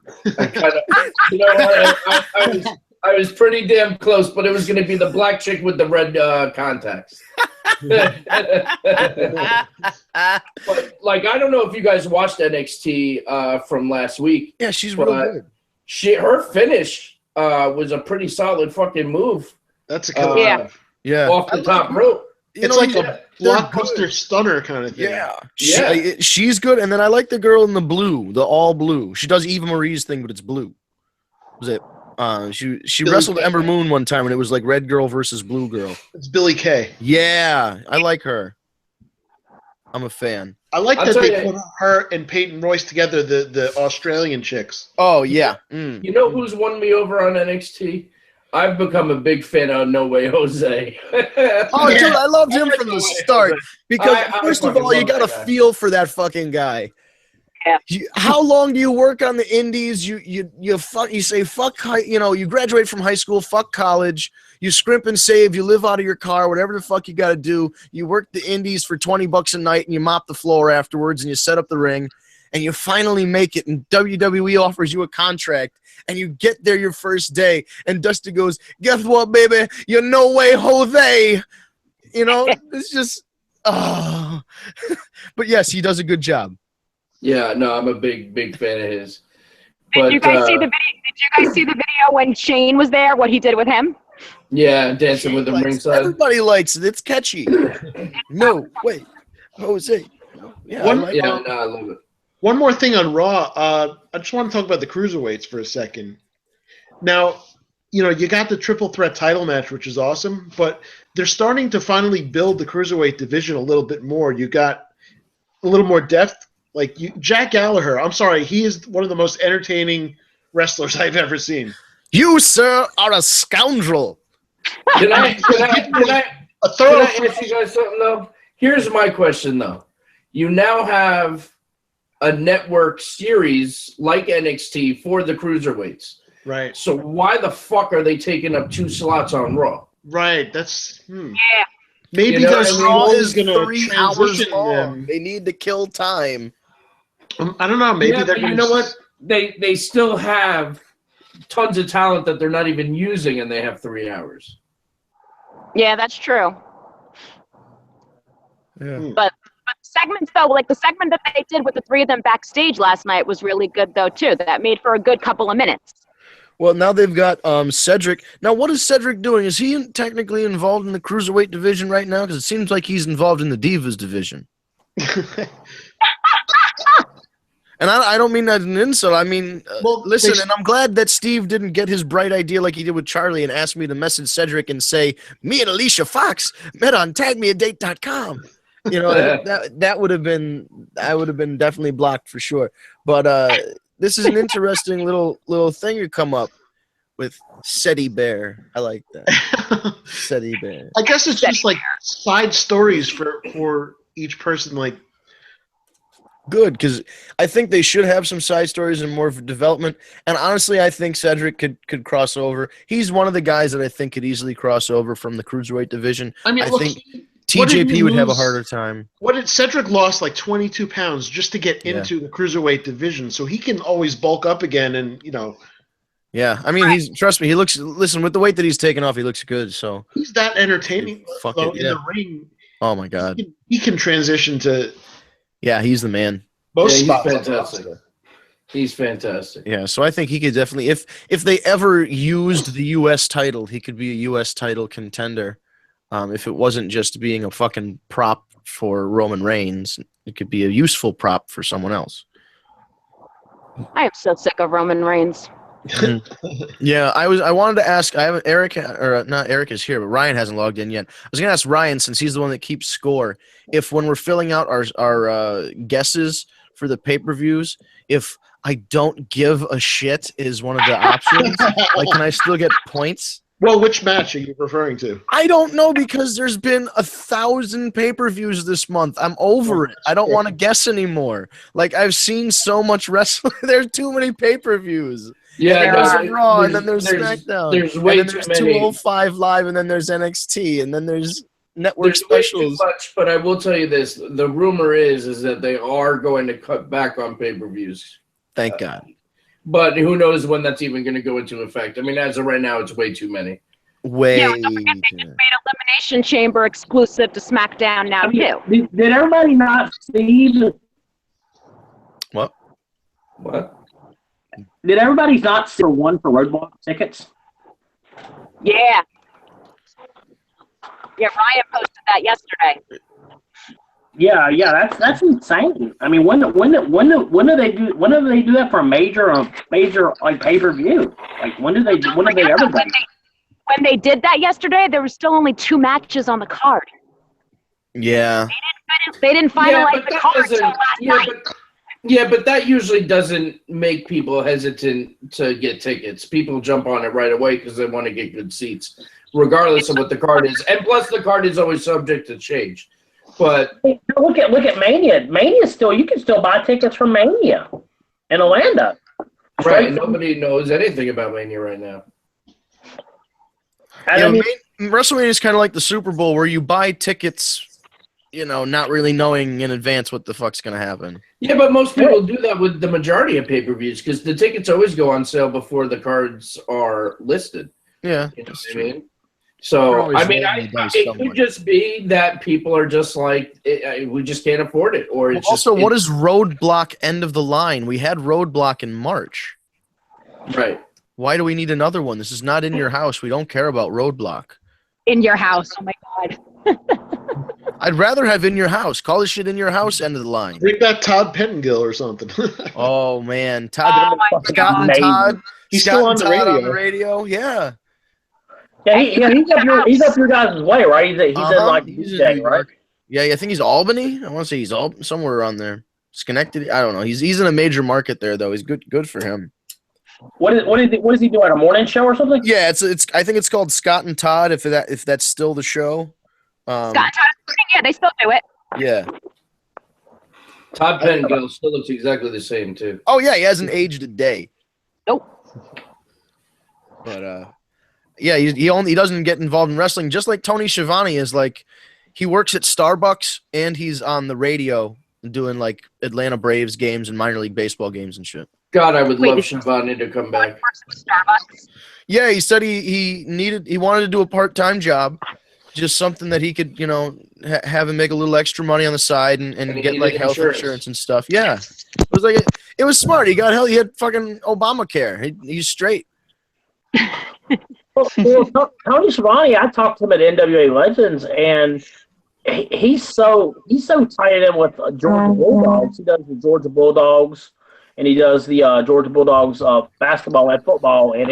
I was pretty damn close, but it was going to be the black chick with the red contacts. But, I don't know if you guys watched NXT from last week. Yeah, she's real good. Her finish was a pretty solid fucking move. That's a killer. Yeah. Off the top rope. It's like a blockbuster stunner kind of thing. Yeah. She's good. And then I like the girl in the blue, the all blue. She does Eva Marie's thing, but it's blue. Was it? She wrestled Ember Moon one time, and it was like red girl versus blue girl. It's Billie Kay. Yeah, I like her. I'm a fan. I like that they put her and Peyton Royce together, the Australian chicks. Oh, yeah. You know who's won me over on NXT? I've become a big fan of No Way Jose. Oh, dude, I loved him from the start. Because, first of all, you got to feel for that fucking guy. Yeah. How long do you work on the indies? You say fuck, you graduate from high school, fuck college, you scrimp and save, you live out of your car, whatever the fuck you got to do. You work the indies for $20 a night and you mop the floor afterwards and you set up the ring and you finally make it and WWE offers you a contract and you get there your first day and Dusty goes, guess what, baby? You're No Way Jose. It's just, oh. But yes, he does a good job. Yeah, no, I'm a big fan of his. Did you guys see the video? Did you guys see the video when Shane was there? What he did with him? Yeah, dancing with him ringside. Everybody likes it. It's catchy. No, wait, Jose. Yeah, I love it. One more thing on Raw. I just want to talk about the cruiserweights for a second. Now, you got the triple threat title match, which is awesome, but they're starting to finally build the cruiserweight division a little bit more. You got a little more depth. Jack Gallagher, I'm sorry, he is one of the most entertaining wrestlers I've ever seen. You, sir, are a scoundrel. Can I ask you guys something, though? Here's my question, though. You now have a network series like NXT for the cruiserweights. Right. So why the fuck are they taking up 2 slots on Raw? Right. That's Yeah. Maybe because Raw is going to 3 hours long. them. They need to kill time. I don't know. Maybe they're you know what? They still have tons of talent that they're not even using, and they have 3 hours. Yeah, that's true. Yeah. But segments, though, like the segment that they did with the 3 of them backstage last night was really good, though, too. That made for a good couple of minutes. Well, now they've got Cedric. Now, what is Cedric doing? Is he technically involved in the cruiserweight division right now? Because it seems like he's involved in the Divas division. And I don't mean that as an insult. I mean, listen, and I'm glad that Steve didn't get his bright idea like he did with Charlie and ask me to message Cedric and say, me and Alicia Fox met on tagmeadate.com. You know, that would have been, I would have been definitely blocked for sure. But this is an interesting little thing to come up with Seti Bear. I like that. Seti Bear. I guess it's just like side stories for each person, like. Good, because I think they should have some side stories and more of a development. And honestly, I think Cedric could cross over. He's one of the guys that I think could easily cross over from the cruiserweight division. I mean, I think TJP would have a harder time. Cedric lost like 22 pounds just to get into the cruiserweight division, so he can always bulk up again, and Yeah, I mean, trust me, he looks. Listen, with the weight that he's taken off, he looks good. So he's that entertaining. In the ring. Oh my God, he can transition to. Yeah, he's the man. He's fantastic. He's fantastic. Yeah, so I think he could definitely, if they ever used the U.S. title, he could be a U.S. title contender. If it wasn't just being a fucking prop for Roman Reigns, it could be a useful prop for someone else. I am so sick of Roman Reigns. Yeah, I wanted to ask. I haven't Eric is here, but Ryan hasn't logged in yet. I was gonna ask Ryan, since he's the one that keeps score, if when we're filling out our guesses for the pay-per-views, if I don't give a shit is one of the options, like, can I still get points? Well, which match are you referring to? I don't know, because there's been 1,000 pay-per-views this month. I'm over it. I don't want to guess anymore. Like, I've seen so much wrestling. There's too many pay-per-views. Yeah, there's Raw, and then there's Smackdown. There's way and then too many. 205 Live, and then there's NXT, and then there's network specials. Way too much, but I will tell you this: the rumor is that they are going to cut back on pay-per-views. Thank God. But who knows when that's even going to go into effect? I mean, as of right now, it's way too many. Don't forget they just made Elimination Chamber exclusive to SmackDown now too. Did everybody not see the? What? Did everybody not see one for Roadblock tickets? Yeah. Yeah, Ryan posted that yesterday. Yeah, that's insane. I mean, when do they do that for a major like pay-per-view? Like when do they ever do that? When they did that yesterday, there was still only 2 matches on the card. Yeah. They didn't finalize the card until last night. But that usually doesn't make people hesitant to get tickets. People jump on it right away because they want to get good seats, regardless of what the card is. And plus, the card is always subject to change. But look at Mania. Mania you can still buy tickets from Mania in Orlando. Right. Nobody knows anything about Mania right now. WrestleMania is kind of like the Super Bowl, where you buy tickets, not really knowing in advance what the fuck's going to happen. Yeah, but most people do that with the majority of pay-per-views because the tickets always go on sale before the cards are listed. Yeah. You know what I mean? So, it could just be that people are just like, we just can't afford it. Or it's what is Roadblock end of the line? We had Roadblock in March. Right. Why do we need another one? This is not in your house. We don't care about Roadblock. In your house. Oh, my God. I'd rather have in your house. Call this shit in your house end of the line. Bring back Todd Pettengill or something. Oh, man. Todd and Todd. He's still on the radio. Yeah. Yeah, he's up your guys' way, right? He's in like Tuesday, right? Yeah, I think he's Albany. I want to say he's somewhere around there. Schenectady. I don't know. He's in a major market there, though. He's good for him. What is he doing? A morning show or something? Yeah, it's. I think it's called Scott and Todd. If that's still the show. Scott and Todd. Yeah, they still do it. Yeah. Todd Pettengill still looks exactly the same too. Oh yeah, he hasn't aged a day. Nope. But yeah, he doesn't get involved in wrestling, just like Tony Schiavone is. Like, he works at Starbucks and he's on the radio doing like Atlanta Braves games and minor league baseball games and shit. God, I would love Schiavone to come back. Yeah, he said he wanted to do a part-time job, just something that he could, have him make a little extra money on the side and get like health insurance and stuff. Yeah, it was smart. He had fucking Obamacare. He's straight. Tony Schiavone, I talked to him at NWA Legends, and he's so tied in with Georgia Bulldogs. He does the Georgia Bulldogs, and he does the Georgia Bulldogs basketball and football, and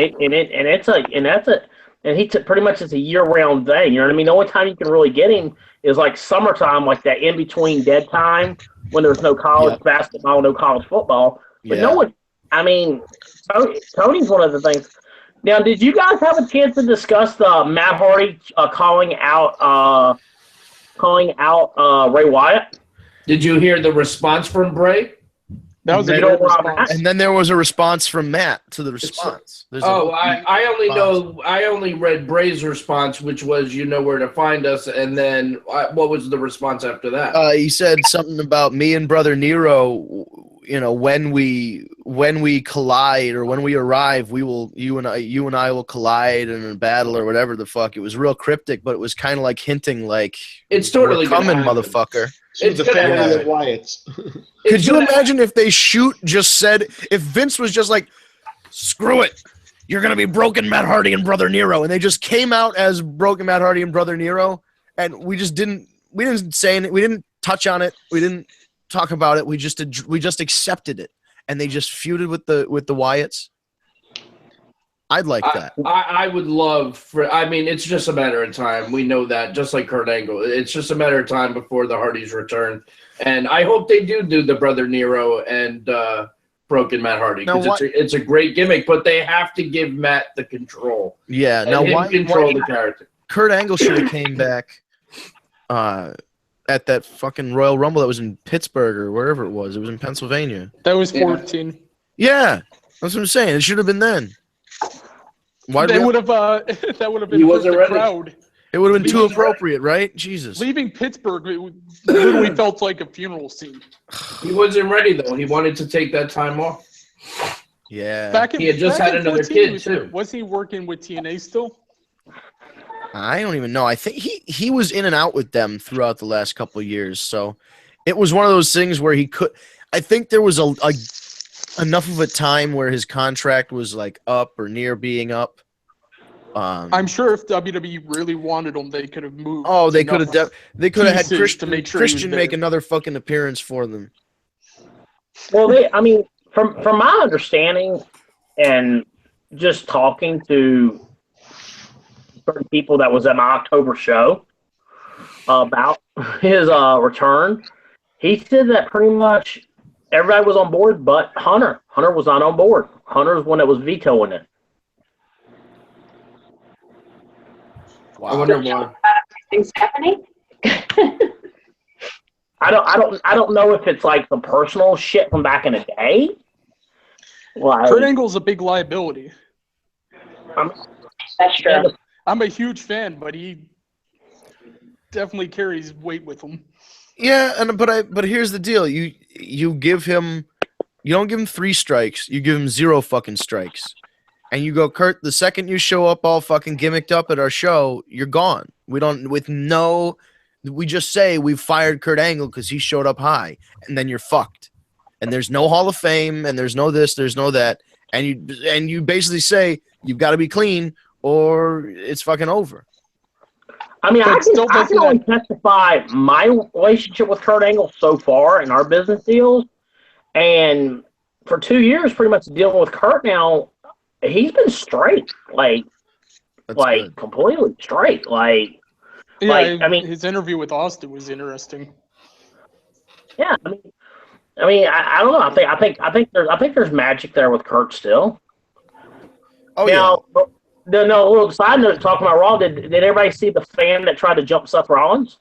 pretty much it's a year-round thing. You know what I mean? The only time you can really get him is like summertime, like that in between dead time when there's no college basketball, no college football. But no one. I mean, Tony's one of the things. Now, did you guys have a chance to discuss the Matt Hardy calling out Ray Wyatt? Did you hear the response from Bray? That was a good response. And then there was a response from Matt to the response. I only read Bray's response, which was, you know where to find us. And then what was the response after that? He said something about me and Brother Nero. You know, when we collide or when we arrive, you and I will collide in a battle or whatever the fuck. It was real cryptic, but it was kind of like hinting like it's totally coming, motherfucker. It's the family of Wyatts. Could you imagine if they if Vince was just like, screw it, you're gonna be Broken Matt Hardy and Brother Nero, and they just came out as Broken Matt Hardy and Brother Nero, and we didn't say anything, we didn't touch on it, we didn't talk about it, we just accepted it, and they just feuded with the Wyatts. I'd like that. I would love it's just a matter of time. We know that, just like Kurt Angle. It's just a matter of time before the Hardys return. And I hope they do the Brother Nero and Broken Matt Hardy. Because it's a great gimmick, but they have to give Matt the control. Yeah, now why control the character? Kurt Angle should have came back at that fucking Royal Rumble that was in Pittsburgh or wherever it was. It was in Pennsylvania. That was 14. Yeah, that's what I'm saying. It should have been then. Why that would have been for the crowd. It would have been too appropriate, right? Jesus. Leaving Pittsburgh, it literally felt like a funeral scene. He wasn't ready though. He wanted to take that time off. Yeah. He had just had another kid too. Was he working with TNA still? I don't even know. I think he was in and out with them throughout the last couple of years. So it was one of those things where he could. I think there was enough of a time where his contract was like up or near being up. I'm sure if WWE really wanted him, they could have moved. Oh, they could have. They could have had Christian make another fucking appearance for them. Well, from my understanding, and just talking to certain people that was at my October show about his return, he said that pretty much everybody was on board, but Hunter. Hunter was not on board. Hunter's one that was vetoing it. Wow. I wonder why. Things happening. I don't know if it's like the personal shit from back in the day. Like, Kurt Angle's a big liability. That's true. I'm a huge fan, but he definitely carries weight with him. Yeah, but here's the deal: you don't give him 3 strikes, you give him 0 fucking strikes, and you go, Kurt. The second you show up all fucking gimmicked up at our show, you're gone. We just say we've fired Kurt Angle because he showed up high, and then you're fucked. And there's no Hall of Fame, and there's no this, there's no that, and you basically say you've got to be clean or it's fucking over. I mean, I can only testify my relationship with Kurt Angle so far in our business deals, and for 2 years, pretty much dealing with Kurt now, he's been straight, completely straight, Yeah, I mean, his interview with Austin was interesting. Yeah, I don't know. I think there's magic there with Kurt still. Oh now, yeah. No, a little side note talking about Raw. Did everybody see the fan that tried to jump Seth Rollins?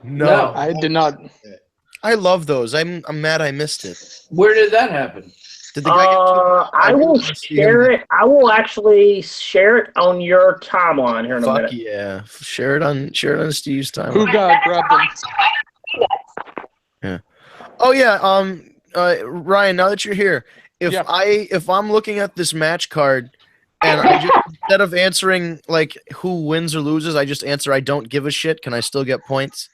No, I did not. I love those. I'm mad I missed it. Where did that happen? Did the guy I will share it. I will actually share it on your timeline here in a minute. Yeah, share it on Steve's timeline. Who grabbed him? Yeah. Oh yeah. Ryan, now that you're here, if I'm looking at this match card and I just, instead of answering like who wins or loses, I just answer I don't give a shit, can I still get points?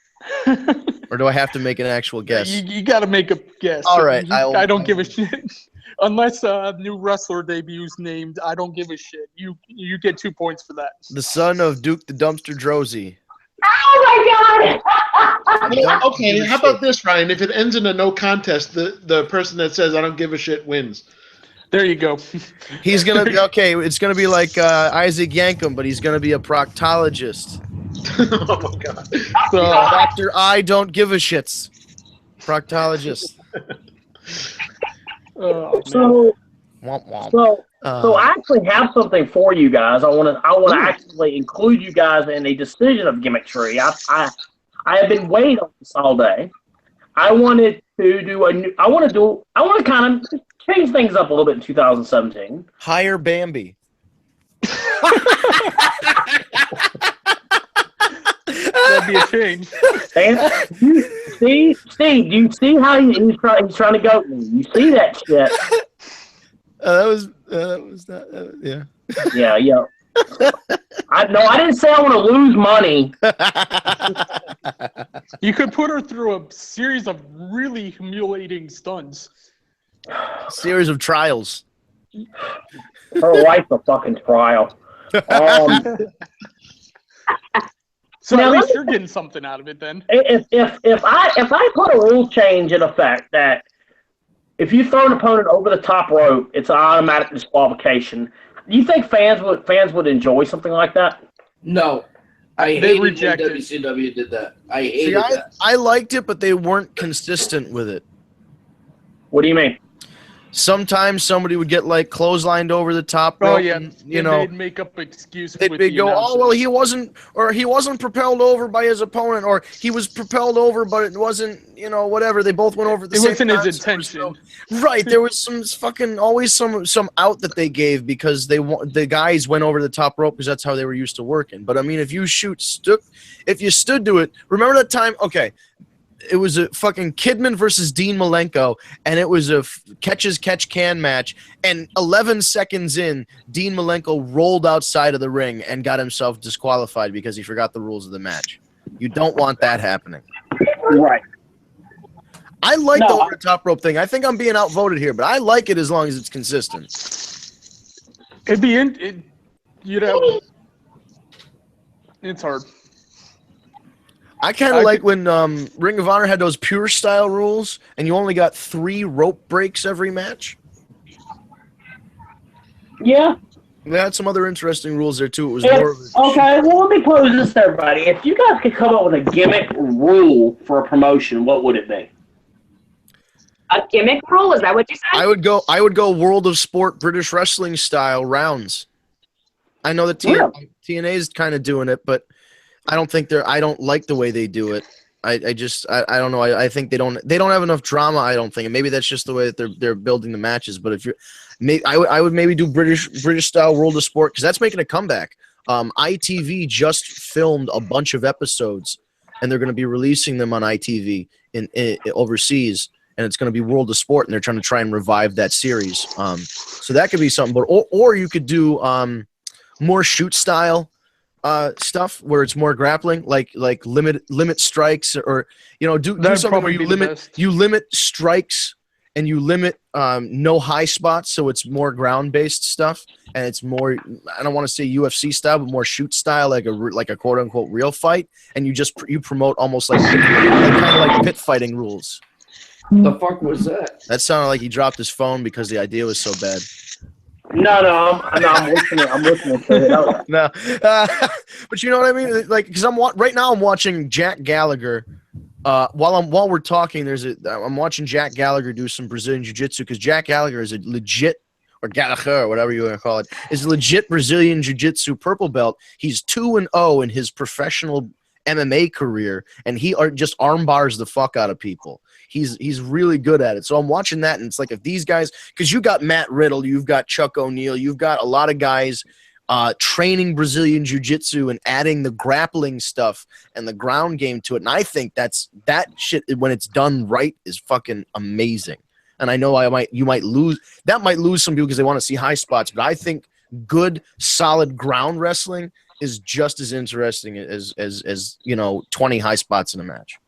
Or do I have to make an actual guess? You got to make a guess. All right. I don't give a shit. Unless a new wrestler debuts named I don't give a shit. You get 2 points for that. The son of Duke the Dumpster Drozy. Oh my God! Okay, how about this, Ryan? If it ends in a no contest, the person that says I don't give a shit wins. There you go. He's gonna be okay. It's gonna be like Isaac Yankem, but he's gonna be a proctologist. Oh my God. So Doctor I don't give a shits. Proctologist. Oh, So, Womp womp. so I actually have something for you guys. I want to actually include you guys in a decision of Gimmick Tree. I have been waiting on this all day. I wanted to do I want to kind of change things up a little bit in 2017. Hire Bambi. that'd be a change. See, Steve, do you see how he's trying to goat me? You see that shit? That was not. Yeah. Yeah. I didn't say I want to lose money. You could put her through a series of really humiliating stunts. Series of trials. Her life's a fucking trial. So Now, at let least me- you're getting something out of it then. If I put a rule change in effect that if you throw an opponent over the top rope, it's an automatic disqualification. Do you think fans would enjoy something like that? No. I They hated when rejected. WCW did that. I See, hated that. I liked it, but they weren't consistent with it. What do you mean? Sometimes somebody would get like clotheslined over the top rope. Oh yeah, and, they'd make up excuses. they'd with be the go, oh announcers. well, he wasn't propelled over by his opponent, or he was propelled over, but it wasn't, whatever. They both went over at the It same wasn't time. his so there was intention. Right, there was always some out that they gave because the guys went over the top rope because that's how they were used to working. But I mean, if you stood to it, remember that time? Okay, it was a fucking Kidman versus Dean Malenko, and it was a catch can match. And 11 seconds in, Dean Malenko rolled outside of the ring and got himself disqualified because he forgot the rules of the match. You don't want that happening. Right. I like No. the over the top rope thing. I think I'm being outvoted here, but I like it as long as it's consistent. It'd be it's hard. I kind of like when Ring of Honor had those pure style rules, and you only got 3 rope breaks every match. Yeah. They had some other interesting rules there too. It was more of a Okay, well, let me pose this to everybody. If you guys could come up with a gimmick rule for a promotion, what would it be? A gimmick rule? Is that what you said? I would go World of Sport British Wrestling style rounds. I know that TNA is kind of doing it, but I don't like the way they do it. I don't know. I think they don't have enough drama. I don't think, and maybe that's just the way that they're building the matches. But I would maybe do British style World of Sport because that's making a comeback. ITV just filmed a bunch of episodes, and they're going to be releasing them on ITV in overseas, and it's going to be World of Sport, and they're trying and revive that series. So that could be something. But or you could do more shoot style stuff where it's more grappling, like limit strikes, or do That'd something where probably be the best. you limit strikes and you limit no high spots, so it's more ground based stuff, and it's more, I don't want to say UFC style, but more shoot style, like a quote unquote real fight, and you promote almost like kind of like pit fighting rules. The fuck was that? That sounded like he dropped his phone because the idea was so bad. No, I'm listening. I'm listening to it. No, but you know what I mean. Like, because right now I'm watching Jack Gallagher. While we're talking, I'm watching Jack Gallagher do some Brazilian Jiu-Jitsu because Jack Gallagher is a legit, or Gallagher, or whatever you want to call it, is a legit Brazilian Jiu-Jitsu purple belt. He's 2-0 in his professional MMA career, and he just arm bars the fuck out of people. He's really good at it. So I'm watching that, and it's like, if these guys, because you got Matt Riddle, you've got Chuck O'Neal, you've got a lot of guys training Brazilian Jiu-Jitsu and adding the grappling stuff and the ground game to it. And I think that shit, when it's done right, is fucking amazing. And I know you might lose some people because they want to see high spots, but I think good, solid ground wrestling is just as interesting as 20 high spots in a match.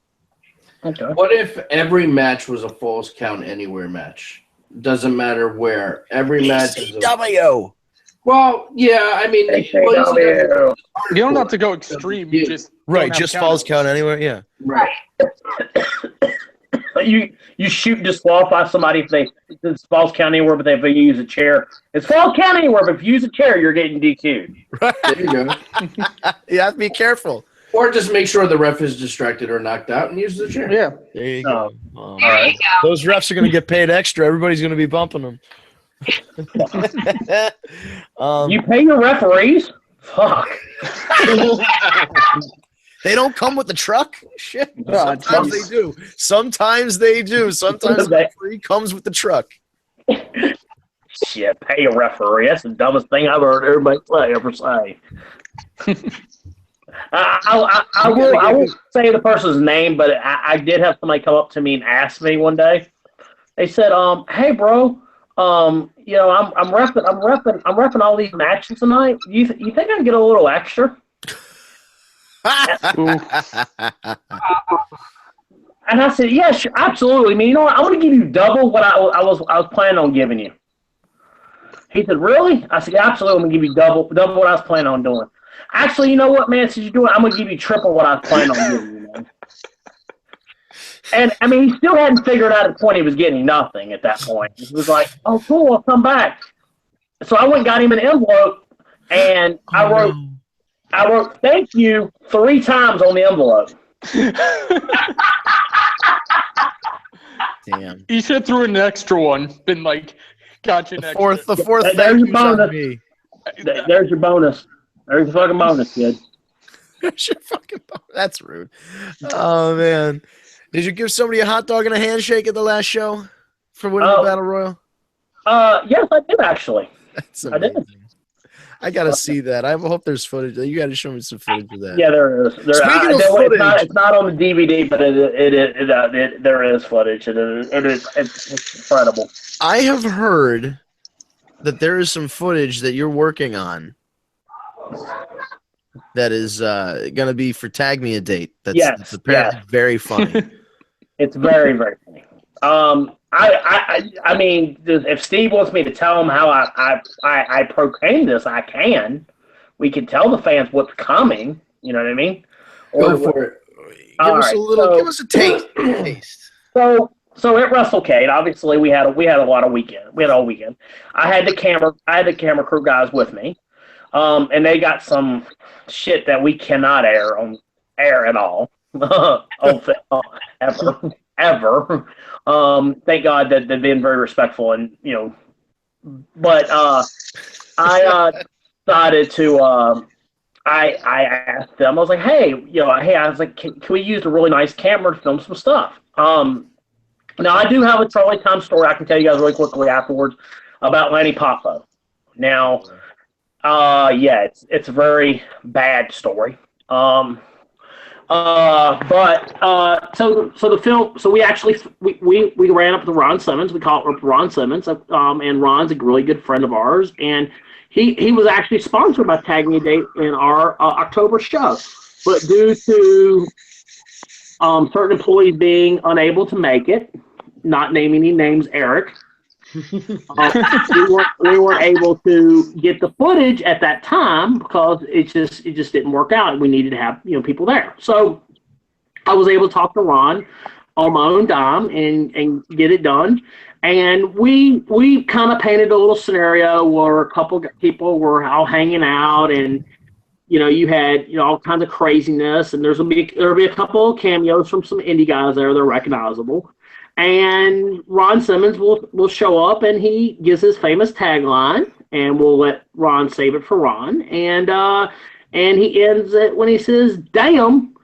Okay. What if every match was a Falls Count Anywhere match? Doesn't matter where. Every match is ECW. well, yeah. I mean, well, ECW. You don't have to go extreme. You just Right, don't have just falls countouts. count anywhere. Yeah. right. You shoot and disqualify somebody if it's false count anywhere, but if they use a chair, it's false count anywhere. But if you use a chair, you're getting DQ'd. There you go. You have to be careful. Or just make sure the ref is distracted or knocked out and use the chair. Yeah. There you go. There you go. Those refs are going to get paid extra. Everybody's going to be bumping them. You pay your referees? Fuck. They don't come with the truck? Shit. God, Sometimes jeez. they do. Sometimes they do. Sometimes the referee comes with the truck. Shit, pay a referee. That's the dumbest thing I've heard everybody ever say. I won't say the person's name, but I did have somebody come up to me and ask me one day. They said, "Hey, bro, I'm repping all these matches tonight. You think I can get a little extra?" And I said, "Yeah, sure, absolutely. I mean, you know what? I'm going to give you double what I was planning on giving you." He said, "Really?" I said, "Yeah, absolutely. I'm going to give you double what I was planning on doing." Actually, you know what, man? Since you're doing it, I'm going to give you triple what I was planning on giving you, man. And, I mean, he still hadn't figured out at the point he was getting nothing at that point. He was like, "Oh, cool, I'll come back." So I went and got him an envelope, and I wrote "thank you" 3 times on the envelope. Damn. You should have threw in an extra one. Been like, got you an The extra. fourth There's thank your you's on bonus. me. There's your bonus. There's your fucking bonus, kid. There's your fucking That's rude. Oh, man. Did you give somebody a hot dog and a handshake at the last show for winning the Battle Royal? Yes, I did actually. That's I did. amazing. I gotta see that. I hope there's footage. You gotta show me some footage of that. Yeah, there is. Speaking of footage, it's not on the DVD, but there is footage. It's incredible. I have heard that there is some footage that you're working on that is gonna be for Tag Me a Date. That's apparently very funny. It's very, very funny. I mean, if Steve wants me to tell him how I proclaim this, I can. We can tell the fans what's coming. You know what I mean? Go for it. Give us a taste. So at WrestleCade, obviously we had a lot of weekend. We had all weekend. I had the camera crew guys with me, and they got some shit that we cannot air at all. Ever. Thank God that they've been very respectful and but I decided to I asked them, I was like, hey, I was like, can we use a really nice camera to film some stuff? Now I do have a Charlie Time story I can tell you guys really quickly afterwards about Lanny Poffo. Now it's a very bad story. So the film. So we actually we ran up to Ron Simmons. We call it Ron Simmons. And Ron's a really good friend of ours, and he was actually sponsored by Tag Me a Date in our October show, but due to certain employees being unable to make it, not naming any names, Eric. We weren't able to get the footage at that time because it just didn't work out. We needed to have people there. So I was able to talk to Ron on my own dime and get it done. And we kind of painted a little scenario where a couple people were all hanging out, and you had all kinds of craziness. And there'll be a couple of cameos from some indie guys there. They're recognizable. And Ron Simmons will show up, and he gives his famous tagline, and we'll let Ron save it for Ron. And he ends it when he says, "Damn,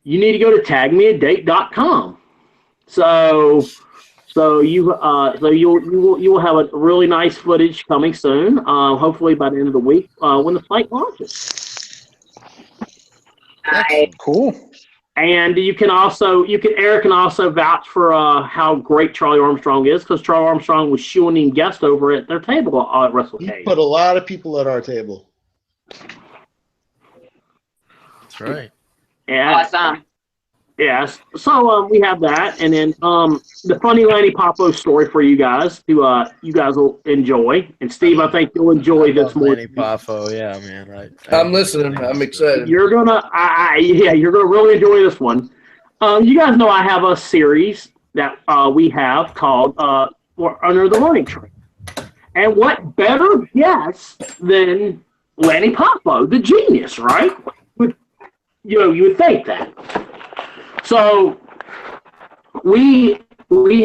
you need to go to tagmeadate.com." So you will have a really nice footage coming soon. Hopefully by the end of the week when the site launches. Nice. Cool. And Eric can also vouch for how great Charlie Armstrong is, because Charlie Armstrong was shooing in guest over at their table at WrestleCade. He put a lot of people at our table. That's right. Yeah. Awesome. Yes. So we have that, and then the funny Lanny Poffo story for you guys to you guys will enjoy. And Steve, I think you'll enjoy this more. Lanny Poffo, yeah, man. I'm listening. I'm excited. You're gonna, you're gonna really enjoy this one. You guys know I have a series that we have called Under the Learning Tree, and what better guest than Lanny Poffo, the genius, right? You would think that. So we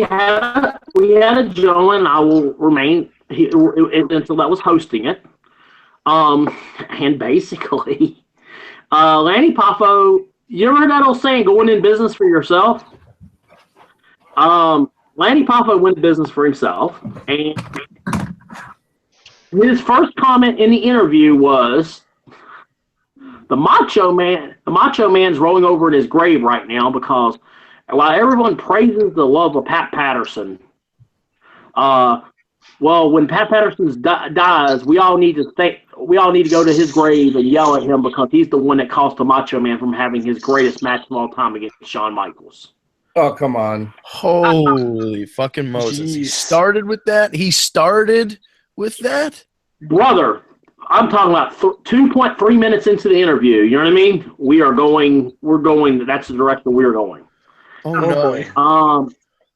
had a gentleman. I will remain until that was hosting it. And basically, Lanny Poffo, you ever heard that old saying, "Going in business for yourself"? Lanny Poffo went in business for himself, and his first comment in the interview was, The Macho Man's rolling over in his grave right now because while everyone praises the love of Pat Patterson, well, when Pat Patterson dies, we all need to go to his grave and yell at him because he's the one that cost the Macho Man from having his greatest match of all time against Shawn Michaels. Oh, come on. Holy fucking Moses. He started with that? Brother, I'm talking about 2.3 minutes into the interview. You know what I mean? We're going, that's the direction we're going. Oh, no.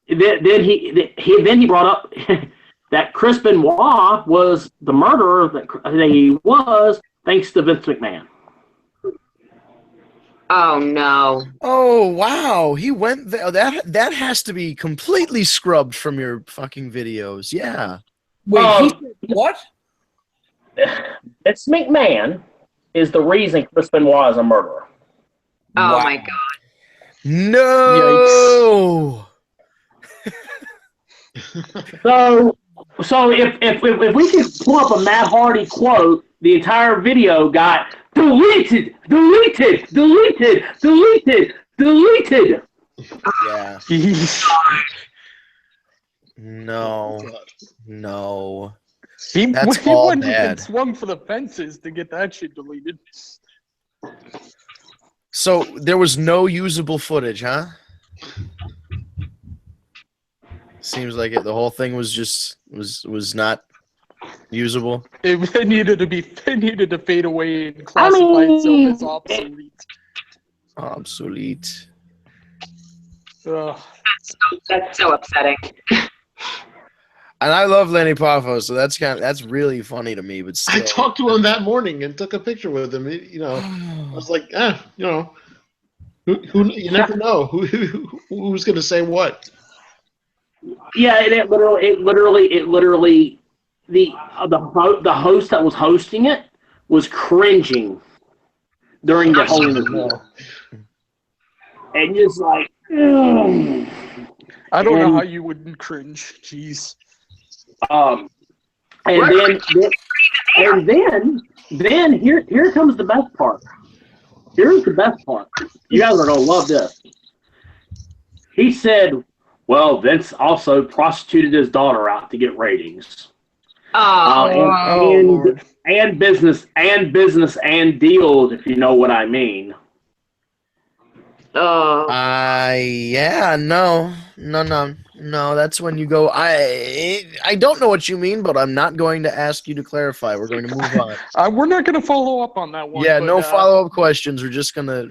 Then he brought up that Chris Benoit was the murderer that he was, thanks to Vince McMahon. Oh no! Oh wow! He went there. That has to be completely scrubbed from your fucking videos. Yeah. Wait, what? Vince McMahon is the reason Chris Benoit is a murderer. Oh Wow. my god! No. So if we can pull up a Matt Hardy quote, the entire video got deleted. Yeah. No. He That's all went bad. and swung for the fences to get that shit deleted. So there was no usable footage, huh? Seems like it. The whole thing was just was not usable. It needed to fade away and classify itself as obsolete. Obsolete. Ugh. That's so upsetting. And I love Lanny Poffo, so that's really funny to me. But still. I talked to him that morning and took a picture with him. I was like, who you never know who's going to say what. Yeah, it literally the host that was hosting it was cringing during the whole interview, and just like, I don't know how you wouldn't cringe. Jeez. And then here comes the best part. Here's the best part. You guys are gonna love this. He said, "Well, Vince also prostituted his daughter out to get ratings." And business and deals, if you know what I mean. Yeah, no. That's when you go. I don't know what you mean, but I'm not going to ask you to clarify. We're going to move on. We're not going to follow up on that one. Yeah, but, no follow-up questions. We're just gonna. At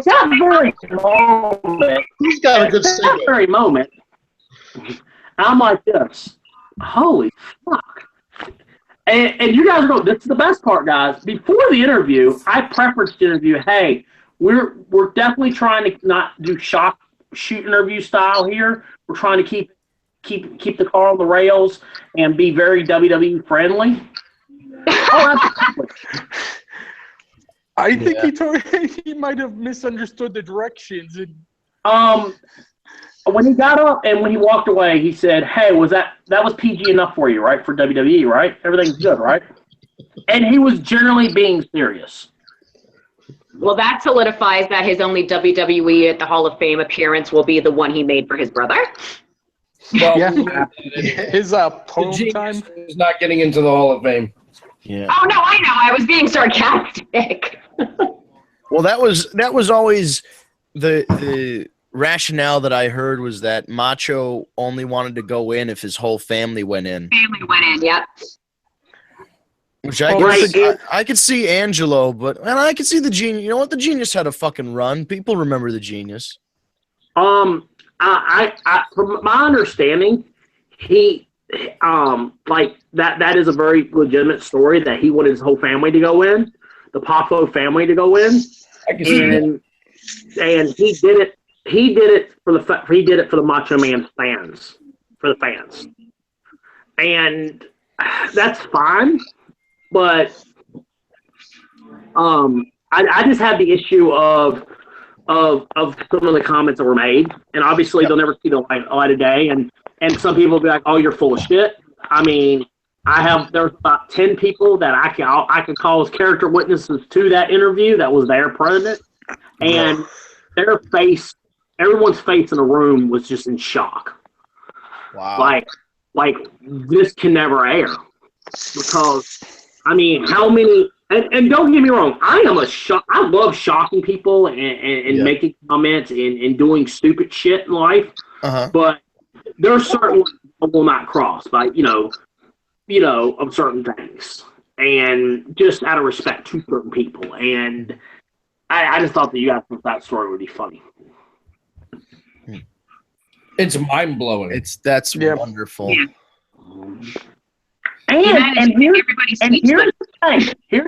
that very moment, He's got a good that segue. very moment, I'm like this. Holy fuck. And you guys know this is the best part, guys. Before the interview, I preferenced the interview. Hey, we're definitely trying to not do shoot interview style here. We're trying to keep the car on the rails and be very WWE friendly. Oh, absolutely. I think he might have misunderstood the directions. When he got up and when he walked away, he said, "Hey, that was PG enough for you, right? For WWE, right? Everything's good, right?" And he was generally being serious. Well, that solidifies that his only WWE at the Hall of Fame appearance will be the one he made for his brother. Well, Yeah. His the poem genius time. is not getting into the Hall of Fame. Yeah. Oh no, I know. I was being sarcastic. Well, that was always the rationale that I heard was that Macho only wanted to go in if his whole family went in. Family went in, yep. Which I could see Angelo, and I could see the Genius. You know what? The Genius had a fucking run. People remember the Genius. I from my understanding, he like that is a very legitimate story that he wanted his whole family to go in, the Poffo family to go in, and he did it. He did it for the Macho Man fans, for the fans, and that's fine. But I just had the issue of some of the comments that were made, and obviously they'll never see the light of day, and some people will be like, "Oh, you're full of shit." I mean, there's about 10 people that I can call as character witnesses to that interview that was there present, and everyone's face in the room was just in shock. Wow! Like this can never air, because I mean, how many? And don't get me wrong, I love shocking people and making comments and doing stupid shit in life. But there's certain I will not cross by of certain things, and just out of respect to certain people. And I just thought that you guys thought that story would be funny. It's mind blowing. That's wonderful. Yeah. And here's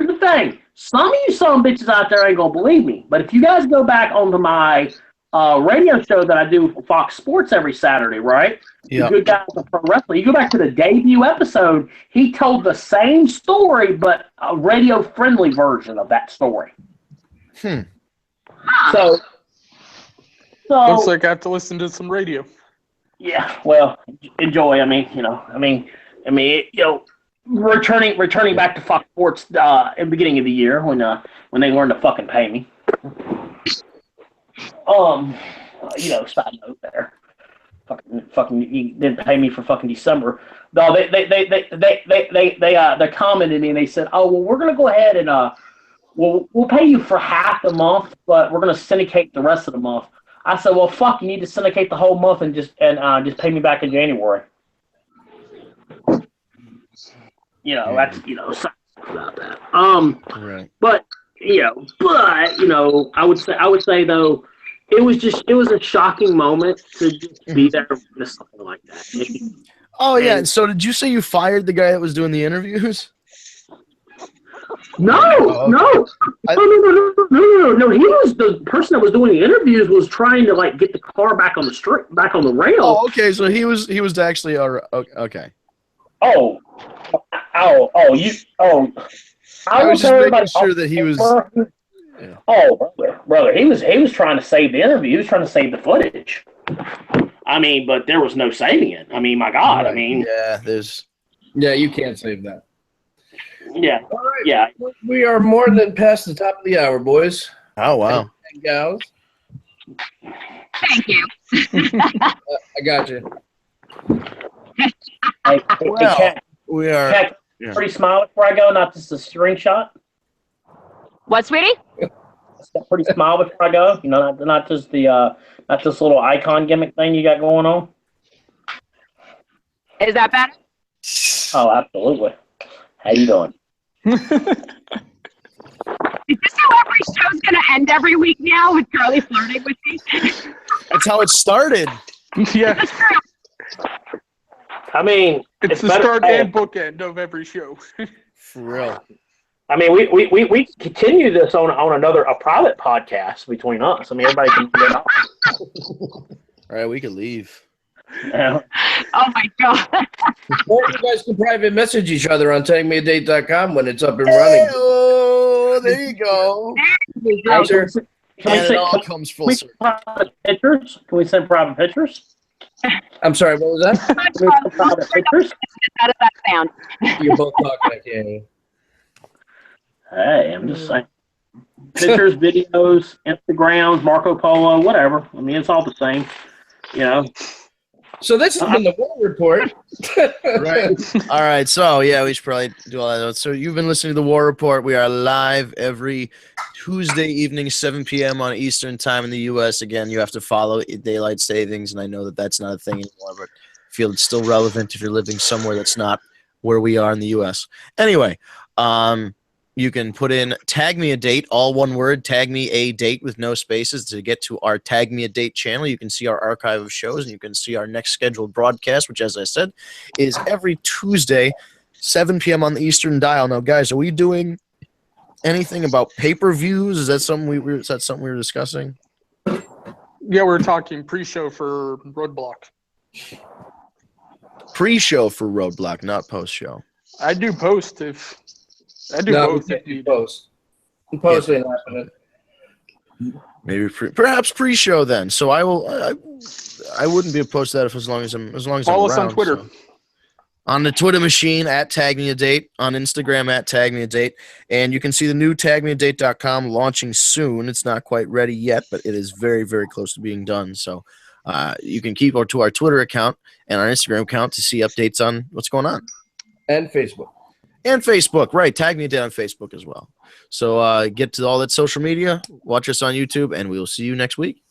the thing. Some of you son bitches out there ain't gonna believe me, but if you guys go back onto my radio show that I do for Fox Sports every Saturday, right? Yeah. Good Guys of Pro Wrestling. You go back to the debut episode. He told the same story, but a radio-friendly version of that story. So Looks like I have to listen to some radio. Yeah, well, enjoy. Returning back to Fox Sports in the beginning of the year when they learned to fucking pay me. Side note there. Fucking, you didn't pay me for fucking December. No, they commented me and they said, "Oh, well, we're gonna go ahead and we'll pay you for half the month, but we're gonna syndicate the rest of the month." I said, "Well, fuck, you need to syndicate the whole month and just pay me back in January." That's about that. Right. But I would say though, it was a shocking moment to just be there with something like that. Oh yeah. So did you say you fired the guy that was doing the interviews? No. He was the person that was doing the interviews was trying to like get the car back on the rail. Oh, okay. So he was actually okay. I was just making sure that he was. Yeah. Oh, brother, he was trying to save the interview. He was trying to save the footage. I mean, but there was no saving it. I mean, my God. Right. I mean, Yeah, you can't save that. Yeah. All right. Yeah. We are more than past the top of the hour, boys Oh wow. and gals. Thank you. I got you. We are. Cat, pretty smile before I go, not just a string shot. What, sweetie? Pretty smile before I go. Not just the not this little icon gimmick thing you got going on. Is that better? Oh, absolutely. How you doing? Is this how every show's gonna end every week now with Charlie flirting with me? That's how it started. Yeah. I mean, It's the start and bookend of every show. For real. I mean, we continue this on a private podcast between us. I mean, everybody can get out. All right, we could leave. Yeah. Oh my God. Or you guys can private message each other on takemeadate.com when it's up and running. Oh, there you go. Sure. And it all comes full circle. Pictures? Can we send private pictures? I'm sorry, what was that? Can we send private pictures? How does that sound? You're both talking, I can't hear you. Hey, I'm just saying. Pictures, videos, Instagrams, Marco Polo, whatever. I mean, it's all the same. So this has been the War Report. Right. All right. So yeah, we should probably do all that. So you've been listening to the War Report. We are live every Tuesday evening, 7 p.m. on Eastern Time in the U.S. Again, you have to follow daylight savings, and I know that that's not a thing anymore, but I feel it's still relevant if you're living somewhere that's not where we are in the U.S. Anyway, you can put in tag me a date, all one word, tag me a date with no spaces to get to our tag me a date channel. You can see our archive of shows, and you can see our next scheduled broadcast, which, as I said, is every Tuesday, 7 p.m. on the Eastern Dial. Now, guys, are we doing anything about pay-per-views? Is that something we were discussing? Yeah, we're talking pre-show for Roadblock. Pre-show for Roadblock, not post-show. I do post if I do No, both we if can't do needed. post. Post ain't happening. Maybe perhaps pre-show then. So I wouldn't be opposed to that as long as I'm Follow us around, on Twitter. so. On the Twitter machine at Tag Me a Date, on Instagram at Tag Me a Date, and you can see the new tagmeadate.com launching soon. It's not quite ready yet, but it is very, very close to being done. So you can keep to our Twitter account and our Instagram account to see updates on what's going on. And Facebook. And Facebook, right. Tag Me a Date on Facebook as well. So get to all that social media, watch us on YouTube, and we will see you next week.